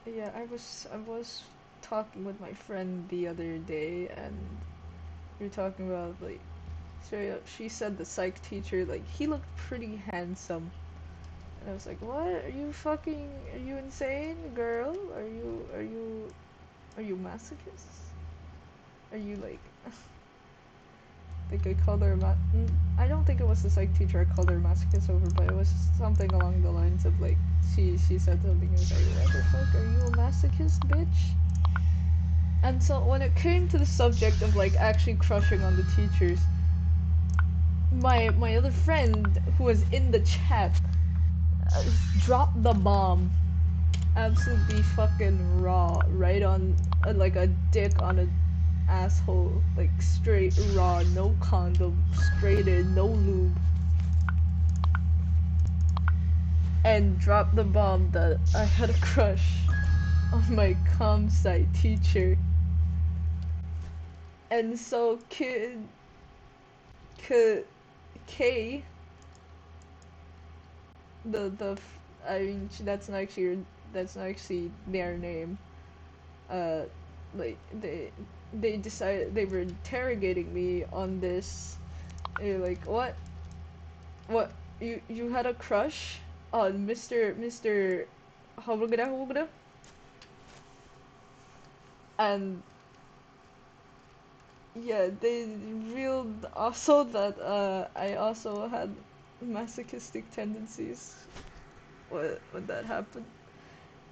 Speaker 1: Yeah, I was talking with my friend the other day, and we were talking about straight up. She said the psych teacher he looked pretty handsome, And I was like, what? Are you insane, girl? Are you masochist? Are you like, like I called her I don't think it was the psych teacher I called her masochist over, but it was something along the lines of like, she said something and was like, what the fuck, are you a masochist, bitch? And so when it came to the subject of like actually crushing on the teachers, my other friend who was in the chat uh, dropped the bomb absolutely fucking raw right on like a dick on a asshole, like straight raw, no condom, straight in, no lube, and dropped the bomb that I had a crush on my com sci teacher. And so K, K the I mean that's not actually their name. Uh, like they decided they were interrogating me on this. They're like, what you had a crush on Mr. Havugada? And yeah, they revealed also that I also had masochistic tendencies when that happened.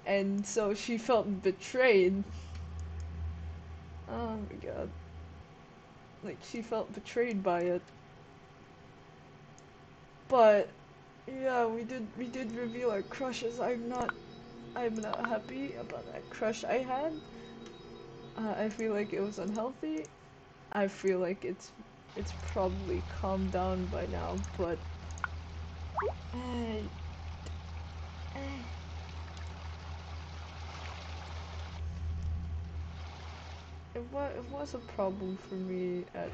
Speaker 1: And so she felt betrayed. Oh my god. Like she felt betrayed by it. But yeah, we did reveal our crushes. I'm not happy about that crush I had. I feel like it was unhealthy. I feel like it's probably calmed down by now, but uh, uh, it was a problem for me at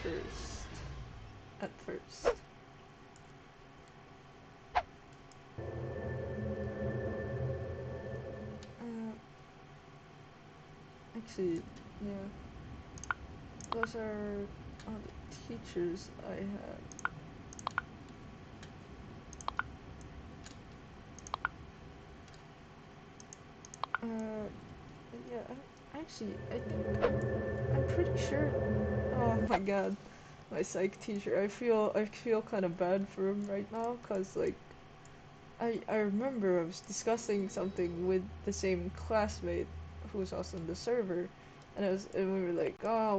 Speaker 1: first. At first. Uh, actually, yeah. Those are all the teachers I had. Uh, yeah, I think I'm pretty sure. Oh my god, my psych teacher. I feel kind of bad for him right now, cause like I remember I was discussing something with the same classmate who was also on the server, and we were like, oh,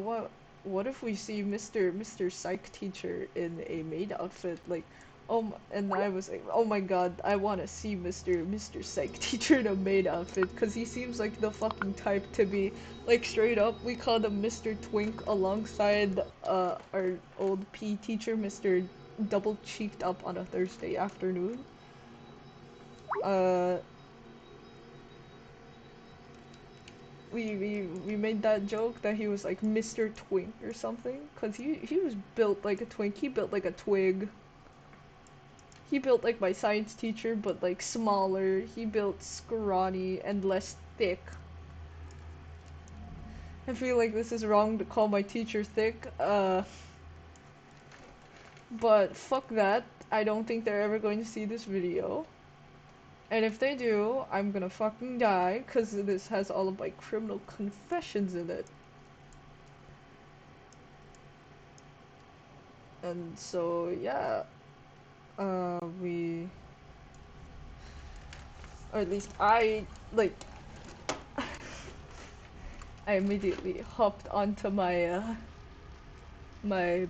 Speaker 1: what if we see Mr. Psych teacher in a maid outfit, like, and I was like, oh my god, I want to see Mr. Psych teacher in a maid outfit, cause he seems like the fucking type to be like straight up. We called him Mr. Twink alongside our old P teacher, Mr. Double cheeked up on a Thursday afternoon. uh we made that joke that he was like Mr. Twink or something, cuz he was built like a twink. He built like a twig. He built like my science teacher, but like smaller. He built scrawny and less thick. I feel like this is wrong to call my teacher thick, but fuck that. I don't think they're ever going to see this video. And if they do, I'm gonna fucking die, cause this has all of my criminal confessions in it. And so, yeah, we, or at least I, like, I immediately hopped onto my my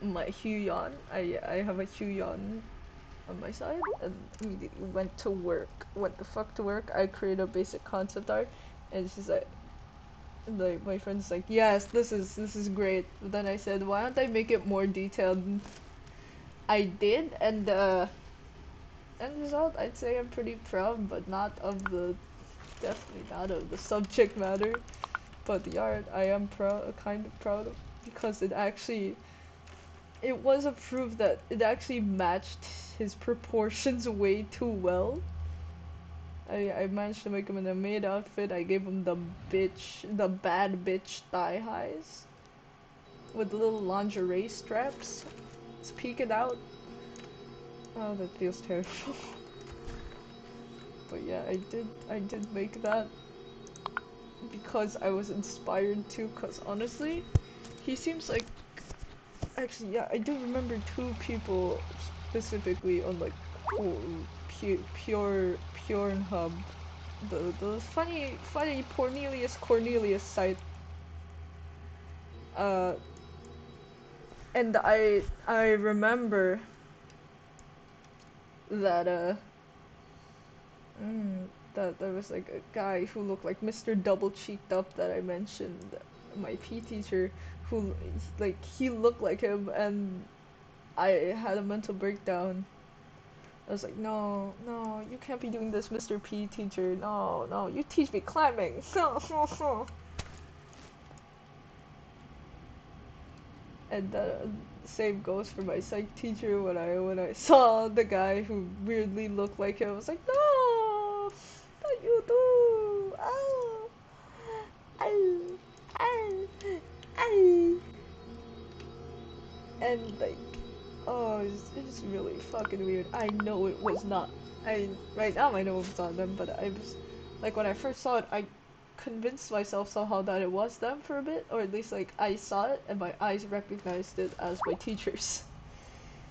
Speaker 1: Huion. I have a Huion on my side, and immediately went to work. Went the fuck to work. I created a basic concept art, and she's like my friend's like, yes, this is great. But then I said, why don't I make it more detailed? I did, and end result, I'd say I'm pretty proud, but not of the definitely not of the subject matter, but the art I am proud, kind of proud of, because it was a proof that it actually matched his proportions way too well. I managed to make him in a maid outfit. I gave him the bad bitch thigh highs with little lingerie straps. Let's peek it out. Oh, that feels terrible. But yeah, I did make that because I was inspired to, cause honestly, he seems like, actually, yeah, I do remember two people specifically on like pure Pornhub, the funny Cornelius site. Uh, and I remember that mm, that there was like a guy who looked like Mr. Double Cheeked Up that I mentioned, my P teacher, who like he looked like him, and I had a mental breakdown. I was like, no, no, you can't be doing this, Mr. P teacher. No, no, you teach me climbing. And same goes for my psych teacher. When I saw the guy who weirdly looked like him, I was like, no, not you do. Oh, oh, oh, oh. And like, oh, it's really fucking weird. I know it was not. Right now I know it was not them, but I was like when I first saw it, I convinced myself somehow that it was them for a bit, or at least like I saw it and my eyes recognized it as my teachers.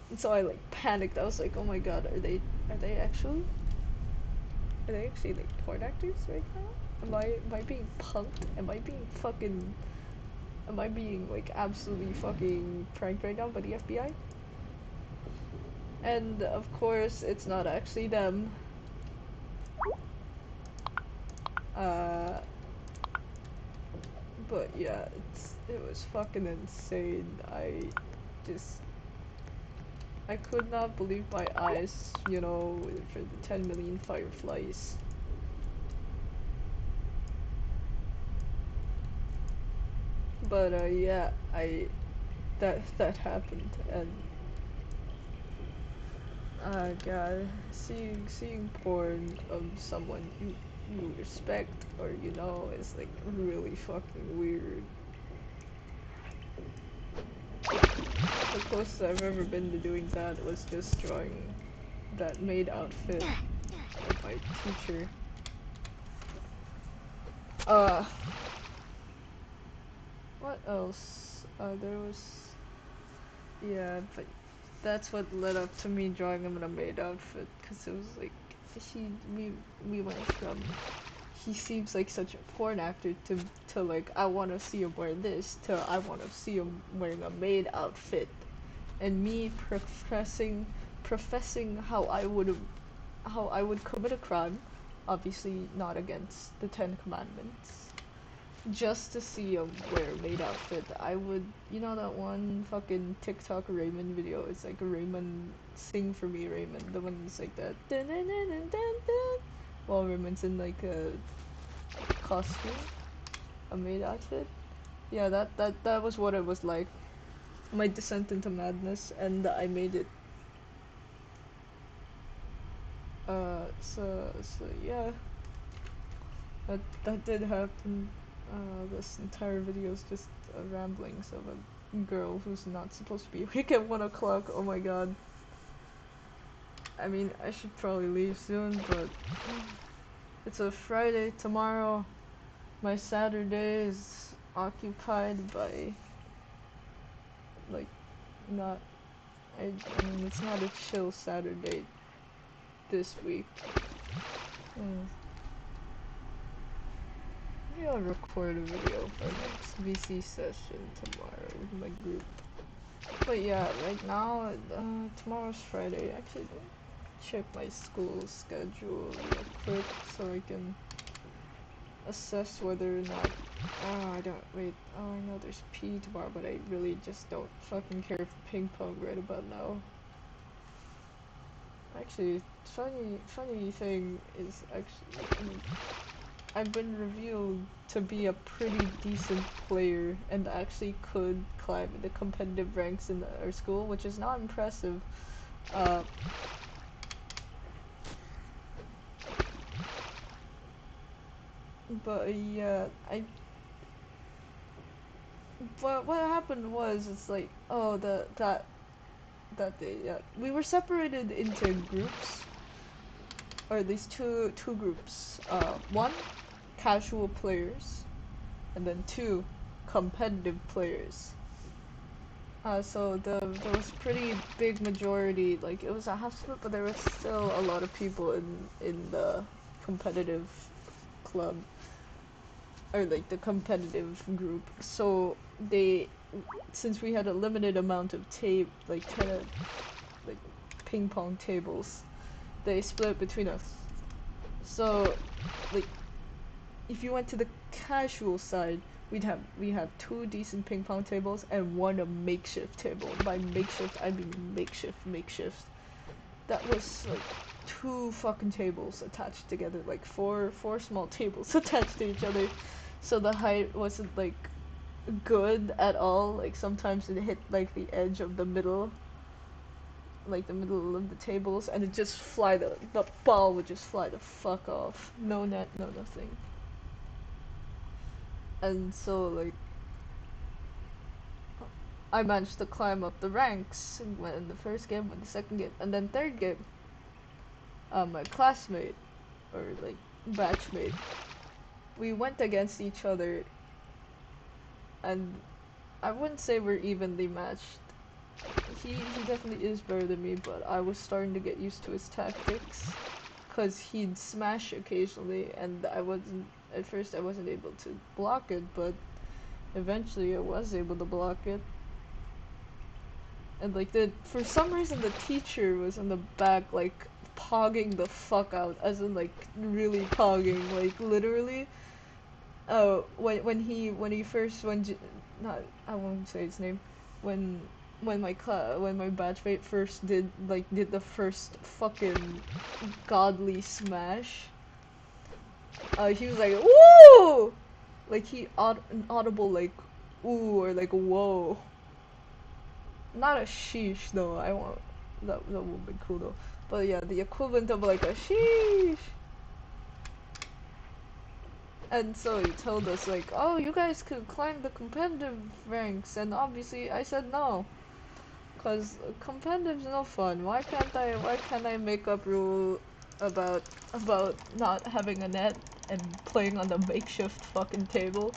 Speaker 1: And so I like panicked. I was like, oh my god, are they actually like porn actors right now? Am I being punked? Am I being like absolutely fucking pranked right now by the FBI? And of course, it's not actually them. Uh, but yeah, it was fucking insane. Just I could not believe my eyes, for the 10 million fireflies. But yeah, I that happened, and God, seeing porn of someone you respect or is like really fucking weird. The closest I've ever been to doing that was just drawing that maid outfit of my teacher. Uh, what else? There was, yeah, but that's what led up to me drawing him in a maid outfit, because it was like, he, we went from, he seems like such a porn actor to like, I want to see him wear this, to I want to see him wearing a maid outfit. And me professing how I would commit a crime, obviously not against the Ten Commandments, just to see him wear a maid outfit. I would, that one fucking TikTok Raymond video. It's like Raymond, sing for me, Raymond. The one that's like that, dun, dun, dun, dun, dun, dun, while Raymond's in like a costume, a maid outfit. Yeah, that was what it was like. My descent into madness, and I made it. So yeah, that did happen. This entire video is just ramblings of a girl who's not supposed to be awake at 1 o'clock. Oh my god. I mean, I should probably leave soon, but it's a Friday tomorrow. My Saturday is occupied by, like, not. I mean, it's not a chill Saturday this week. Hmm. Maybe I'll record a video for our next VC session tomorrow with my group. But yeah, right now, tomorrow's Friday. Actually, let me check my school schedule real quick so I can assess whether or not. Oh, I don't. Wait. Oh, I know there's P tomorrow, but I really just don't fucking care for ping pong right about now. Actually, funny thing is actually, I've been revealed to be a pretty decent player and actually could climb the competitive ranks in our school, which is not impressive. Uh, but yeah, but what happened was, it's like, oh, that that day. Yeah, we were separated into groups, or at least two groups. One, casual players, and then two, competitive players. So there was pretty big majority, like it was a half split, but there was still a lot of people in the competitive club, or like the competitive group. So they, since we had a limited amount of like 10 like ping pong tables, they split between us. So like if you went to the casual side, we have two decent ping pong tables and one a makeshift table. By makeshift, I mean makeshift. That was like two fucking tables attached together, like four small tables attached to each other. So the height wasn't like good at all. Like sometimes it hit like the edge of the middle, like the middle of the tables, and it just the ball would just fly the fuck off. No net, no nothing. And so like I managed to climb up the ranks in the first game, in the second game, and then third game. My classmate or like batchmate, we went against each other, and I wouldn't say we're evenly matched. He definitely is better than me, but I was starting to get used to his tactics, cause he'd smash occasionally, and I wasn't at first I wasn't able to block it, but eventually I was able to block it. And like for some reason the teacher was in the back like pogging the fuck out, as in like really pogging, like literally. Oh, when he first not, I won't say his name, when when my batchmate first did the first fucking godly smash. He was like woo, like an audible like ooh or like whoa. Not a sheesh though. I want that would be cool though. But yeah, the equivalent of like a sheesh. And so he told us like, oh, you guys could climb the competitive ranks, and obviously I said no, cause competitive's no fun. Why can't I make up rule about not having a net and playing on the makeshift fucking table?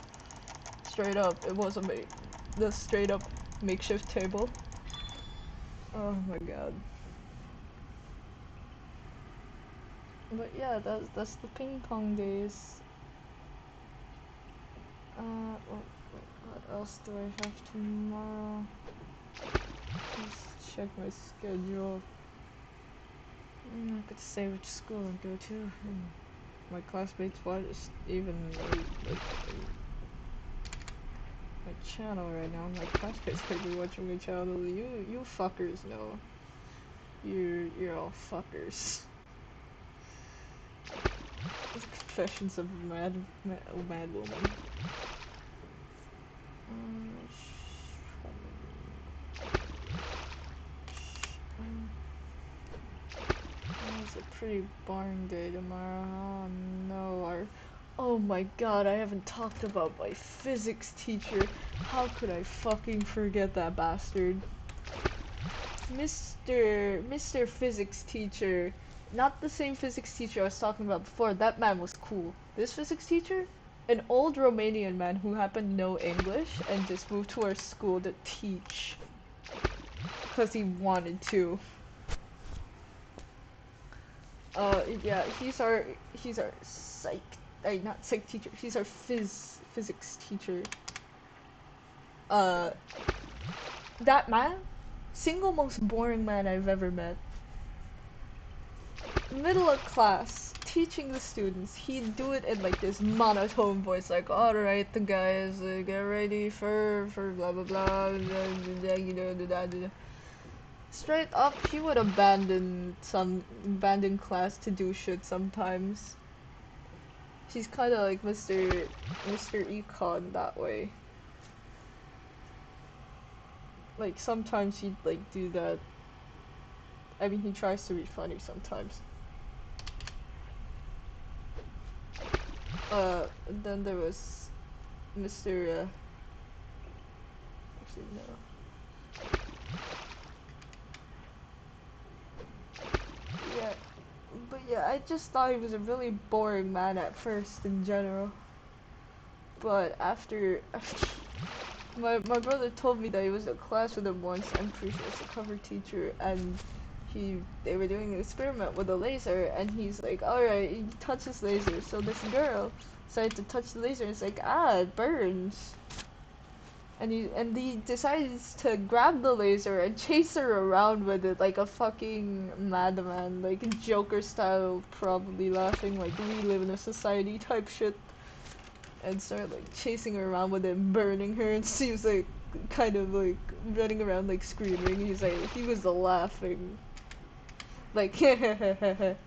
Speaker 1: Straight up, it was the straight up makeshift table. Oh my god. But yeah, that's the ping pong days. What else do I have tomorrow? Let's check my schedule. I could say which school I go to. My classmates watch even like my channel right now. My classmates might be watching my channel. You fuckers know. You're all fuckers. The confessions of a mad woman. It's a pretty boring day tomorrow. Oh no, oh my god, I haven't talked about my physics teacher. How could I fucking forget that bastard? Mr. Physics teacher. Not the same physics teacher I was talking about before. That man was cool. This physics teacher? An old Romanian man who happened to know English and just moved to our school to teach. Because he wanted to. Yeah, he's our psych, not psych teacher. He's our physics teacher. Uh, that man, single most boring man I've ever met. Middle of class, teaching the students. He'd do it in like this monotone voice, like, "All right, the guys, get ready for blah blah blah." Straight up, he would abandon class to do shit sometimes. He's kind of like Mr. Econ that way. Like sometimes he'd like do that. I mean, he tries to be funny sometimes. Then there was Mr. Actually no. But yeah, I just thought he was a really boring man at first in general. But after my brother told me that he was in class with him once. I'm pretty sure it's a cover teacher, and they were doing an experiment with a laser, and he's like, alright, he touches laser. So this girl decided to touch the laser, and it's like, ah, it burns. And he decides to grab the laser and chase her around with it like a fucking madman, like Joker style, probably laughing like we live in a society type shit, and start like chasing her around with it, burning her, and she was like kind of like running around like screaming. He was laughing like it's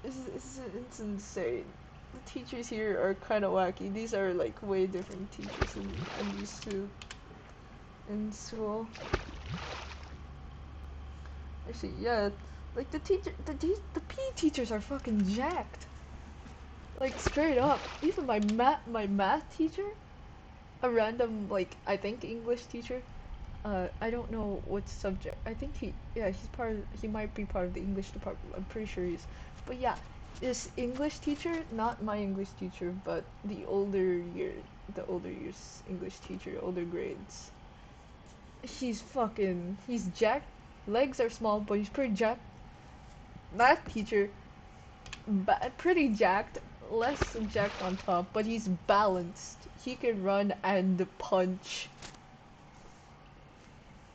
Speaker 1: it's insane. The teachers here are kind of wacky. These are like way different teachers than I'm used to in school. Actually, yeah, like the PE teachers are fucking jacked. Like straight up. Even my math teacher, a random like I think English teacher. I don't know what subject. I think he might be part of the English department. I'm pretty sure he's. But yeah, this English teacher, not my English teacher, but the older years English teacher, older grades. He's jacked. Legs are small, but he's pretty jacked. Math teacher, pretty jacked, less jacked on top, but he's balanced. He can run and punch.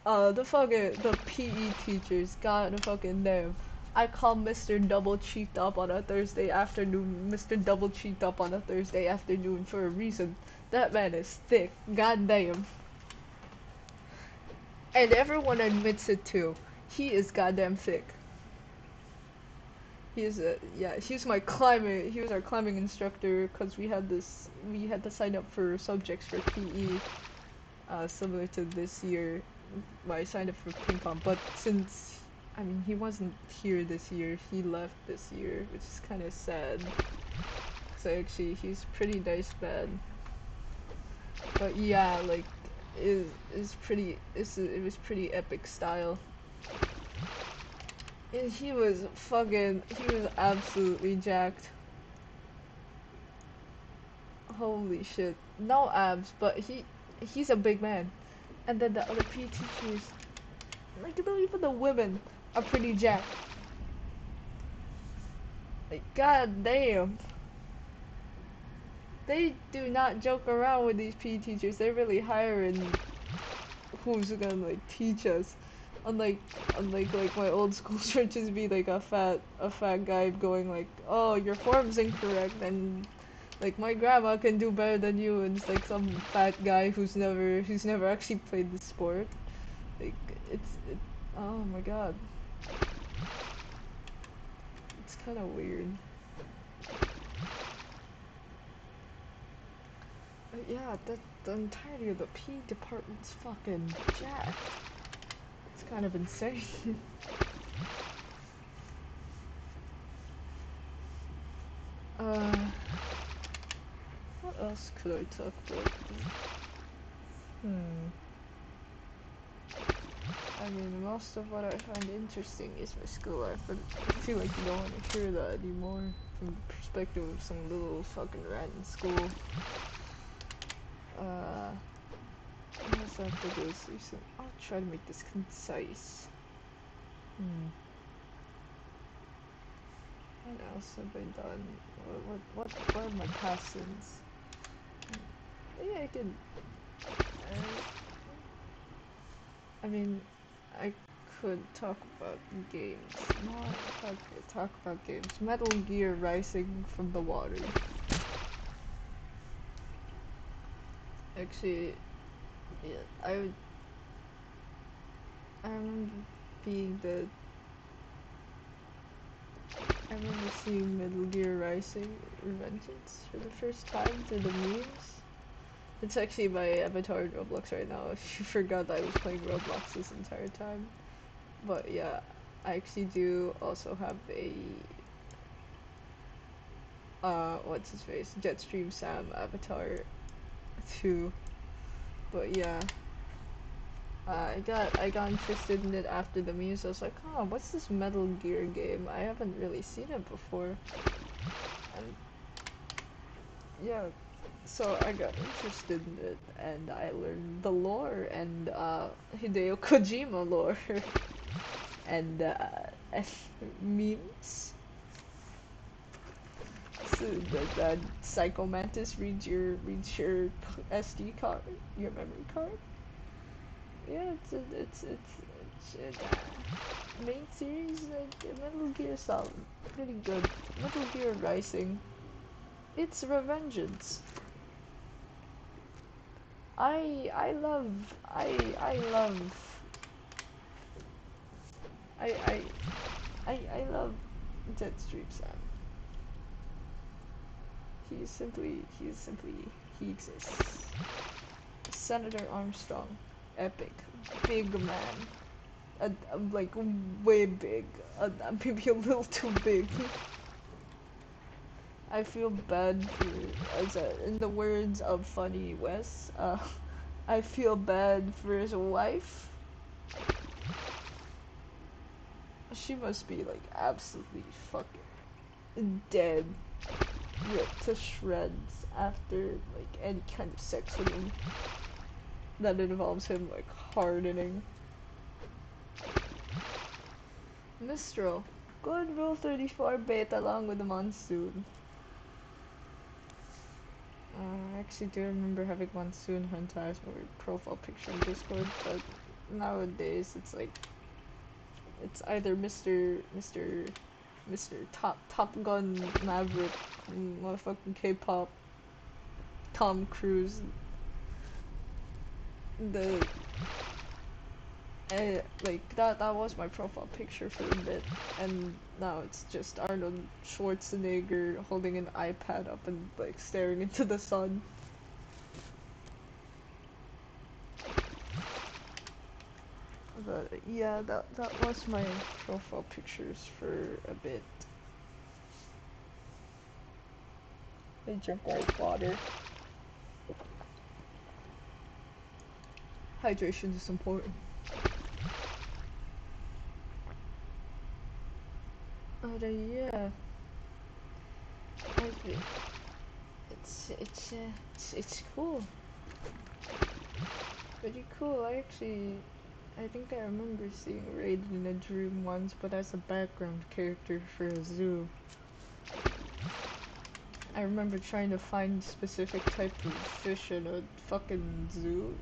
Speaker 1: The PE teachers, god fucking damn. I call Mr. Double Cheeked Up on a Thursday afternoon, Mr. Double Cheeked Up on a Thursday afternoon for a reason. That man is thick, god damn. And everyone admits it too. He is goddamn thick. He was our climbing instructor because we had to sign up for subjects for PE, similar to this year. I signed up for ping pong, but since, I mean, he wasn't here this year, he left this year, which is kind of sad. So actually, he's pretty nice man. But yeah, like, it was pretty epic style. And he was absolutely jacked. Holy shit. No abs, but he's a big man. And then the other PE teachers, like even the women are pretty jacked. Like god damn. They do not joke around with these PE teachers. They're really hiring who's gonna like teach us. Unlike like my old school should just be like a fat guy going like, oh, your form's incorrect, and like my grandma can do better than you, and it's like some fat guy who's never actually played the sport. Like it oh my god. It's kinda weird. But yeah, the entirety of the P department's fucking jacked. It's kind of insane. uh what else could I talk about? Hmm. I mean, most of what I find interesting is my school life, but I feel like you don't want to hear that anymore from the perspective of some little fucking rat in school. What else I have to go through? So I'll try to make this concise. What else have I done? What are my past sins? Maybe I can. Uh, I mean, I could talk about games. No, I could talk about games. Metal Gear Rising from the water. Actually, yeah, I remember being the. I remember seeing Metal Gear Rising Revengeance for the first time through the memes. It's actually my avatar in Roblox right now. If you forgot that I was playing Roblox this entire time. But yeah, I actually do also have a what's his face? Jetstream Sam avatar too. But yeah. I got interested in it after the memes. I was like, oh, what's this Metal Gear game? I haven't really seen it before. And yeah, so I got interested in it, and I learned the lore and Hideo Kojima lore and memes. So that Psycho Mantis reads your SD card, your memory card. Yeah, main series Metal Gear Solid, pretty good. Metal Gear Rising, it's revengeance. I love I love I I I love Deadstream Sam. He's simply he exists. Senator Armstrong, epic, big man, like way big, maybe a little too big. I feel bad for, in the words of Funny Wes, I feel bad for his wife. She must be like absolutely fucking dead, ripped to shreds after like any kind of sex with him that involves him like hardening. Mistral, good Rule 34 beta along with the monsoon. I actually do remember having monsoon hentai as my profile picture in Discord, but nowadays it's like it's either Mr. Top Gun Maverick, motherfucking K-pop, Tom Cruise, the like that was my profile picture for a bit, and now it's just Arnold Schwarzenegger holding an iPad up and like staring into the sun. But yeah, that was my profile pictures for a bit. I drink more water. Hydration is important. But yeah, I think it's cool. Pretty cool. I think I remember seeing Raiden in a dream once, but as a background character for a zoo. I remember trying to find specific type of fish in a fucking zoo.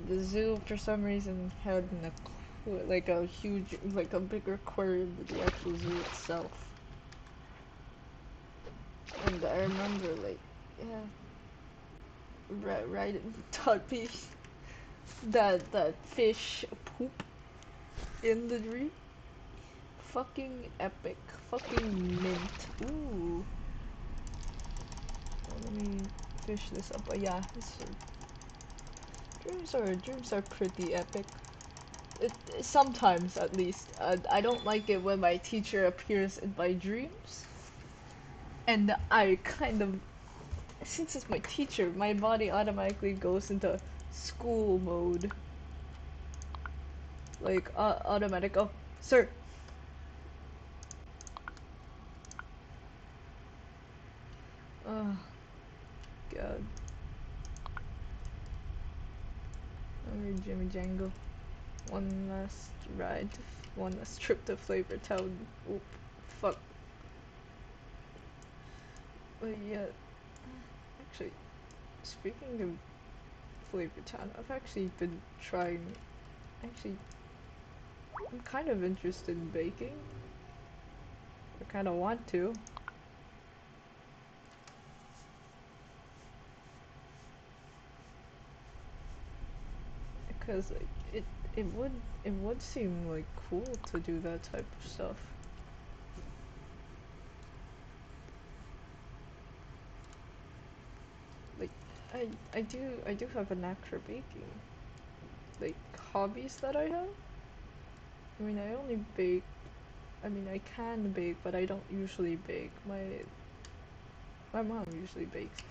Speaker 1: The zoo, for some reason, had like a huge, like a bigger aquarium than the actual zoo itself. And I remember, like, yeah, right taught me that fish poop in the dream. Fucking epic. Fucking mint. Ooh. Let me fish this up. But yeah, dreams are pretty epic. Sometimes, at least. I don't like it when my teacher appears in my dreams, and I kind of, since it's my teacher, my body automatically goes into school mode. Like, automatic. Oh, sir. Oh, God. Alright, Jimmy Jangle. One last ride. One last trip to Flavor Town. Oop. Fuck. But yeah. Actually, speaking of Flavor Town, I've actually been trying. Actually, I'm kind of interested in baking. I kind of want to. Because like, it would it would seem like cool to do that type of stuff. Like I do have a knack for baking. Like hobbies that I have. I mean I only bake. I mean I can bake, but I don't usually bake. My mom usually bakes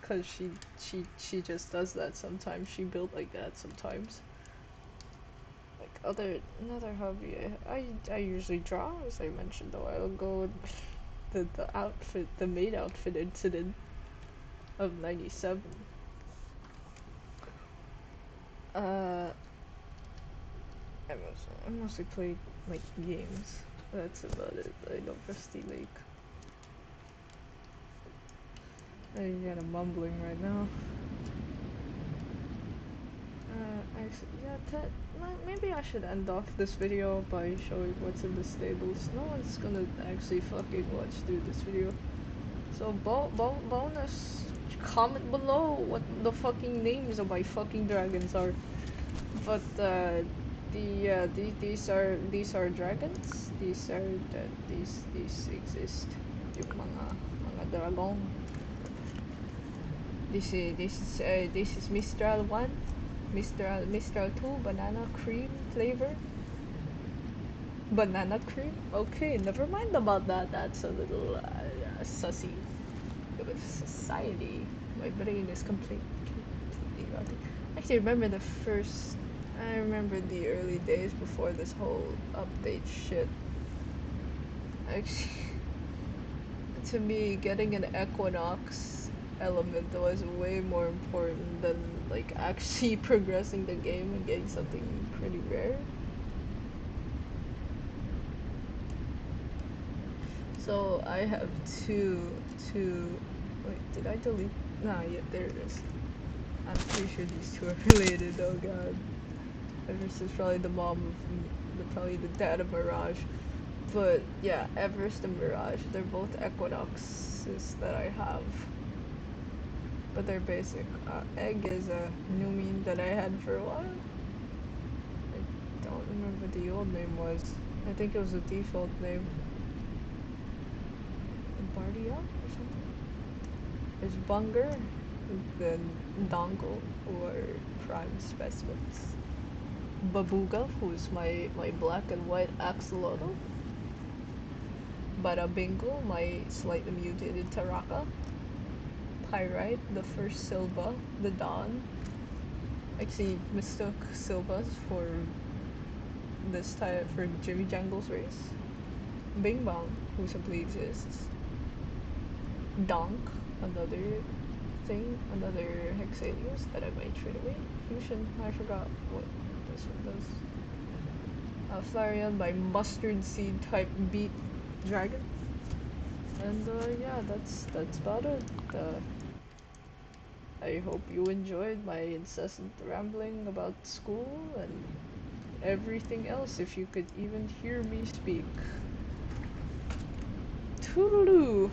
Speaker 1: cause she just does that sometimes. She built like that sometimes. Like another hobby, I usually draw, as I mentioned a while ago. The maid outfit incident of '97. Uh, I mostly play like games. That's about it. I don't Rusty Lake. I got a mumbling right now. Actually, yeah, maybe I should end off this video by showing what's in the stables. No one's gonna actually fucking watch through this video. So, bonus, comment below what the fucking names of my fucking dragons are. But, these are dragons. These exist. Yung mga dragon. This is Mistral 1, Mistral 2, banana cream flavor. Banana cream? Okay, never mind about that. That's a little sussy. Good society. My brain is completely rotting. Actually, I remember the early days before this whole update shit. Actually, to me, getting an Equinox element was way more important than like actually progressing the game and getting something pretty rare. So I have two. Wait, did I delete? Nah, yeah, there it is. I'm pretty sure these two are related. Oh god, Everest is probably the mom of probably the dad of Mirage. But yeah, Everest and Mirage, they're both Equinoxes that I have. But they're basic. Egg is a new meme that I had for a while. I don't remember what the old name was. I think it was the default name. Bardia or something? There's Bunger, then Dongle, who are prime specimens. Babuga, who is my black and white axolotl. Barabingo, my slightly mutated Taraka. Pyrite, the first Silva, the Dawn. Actually mistook Silvas for this type for Jimmy Jangle's race. Bing Bong, who simply exists. Donk, another thing, another Hexalius that I might trade away. Fusion, I forgot what this one does. Flareon, my mustard seed type beat dragon. And yeah, that's about it. I hope you enjoyed my incessant rambling about school and everything else, if you could even hear me speak. Toodaloo!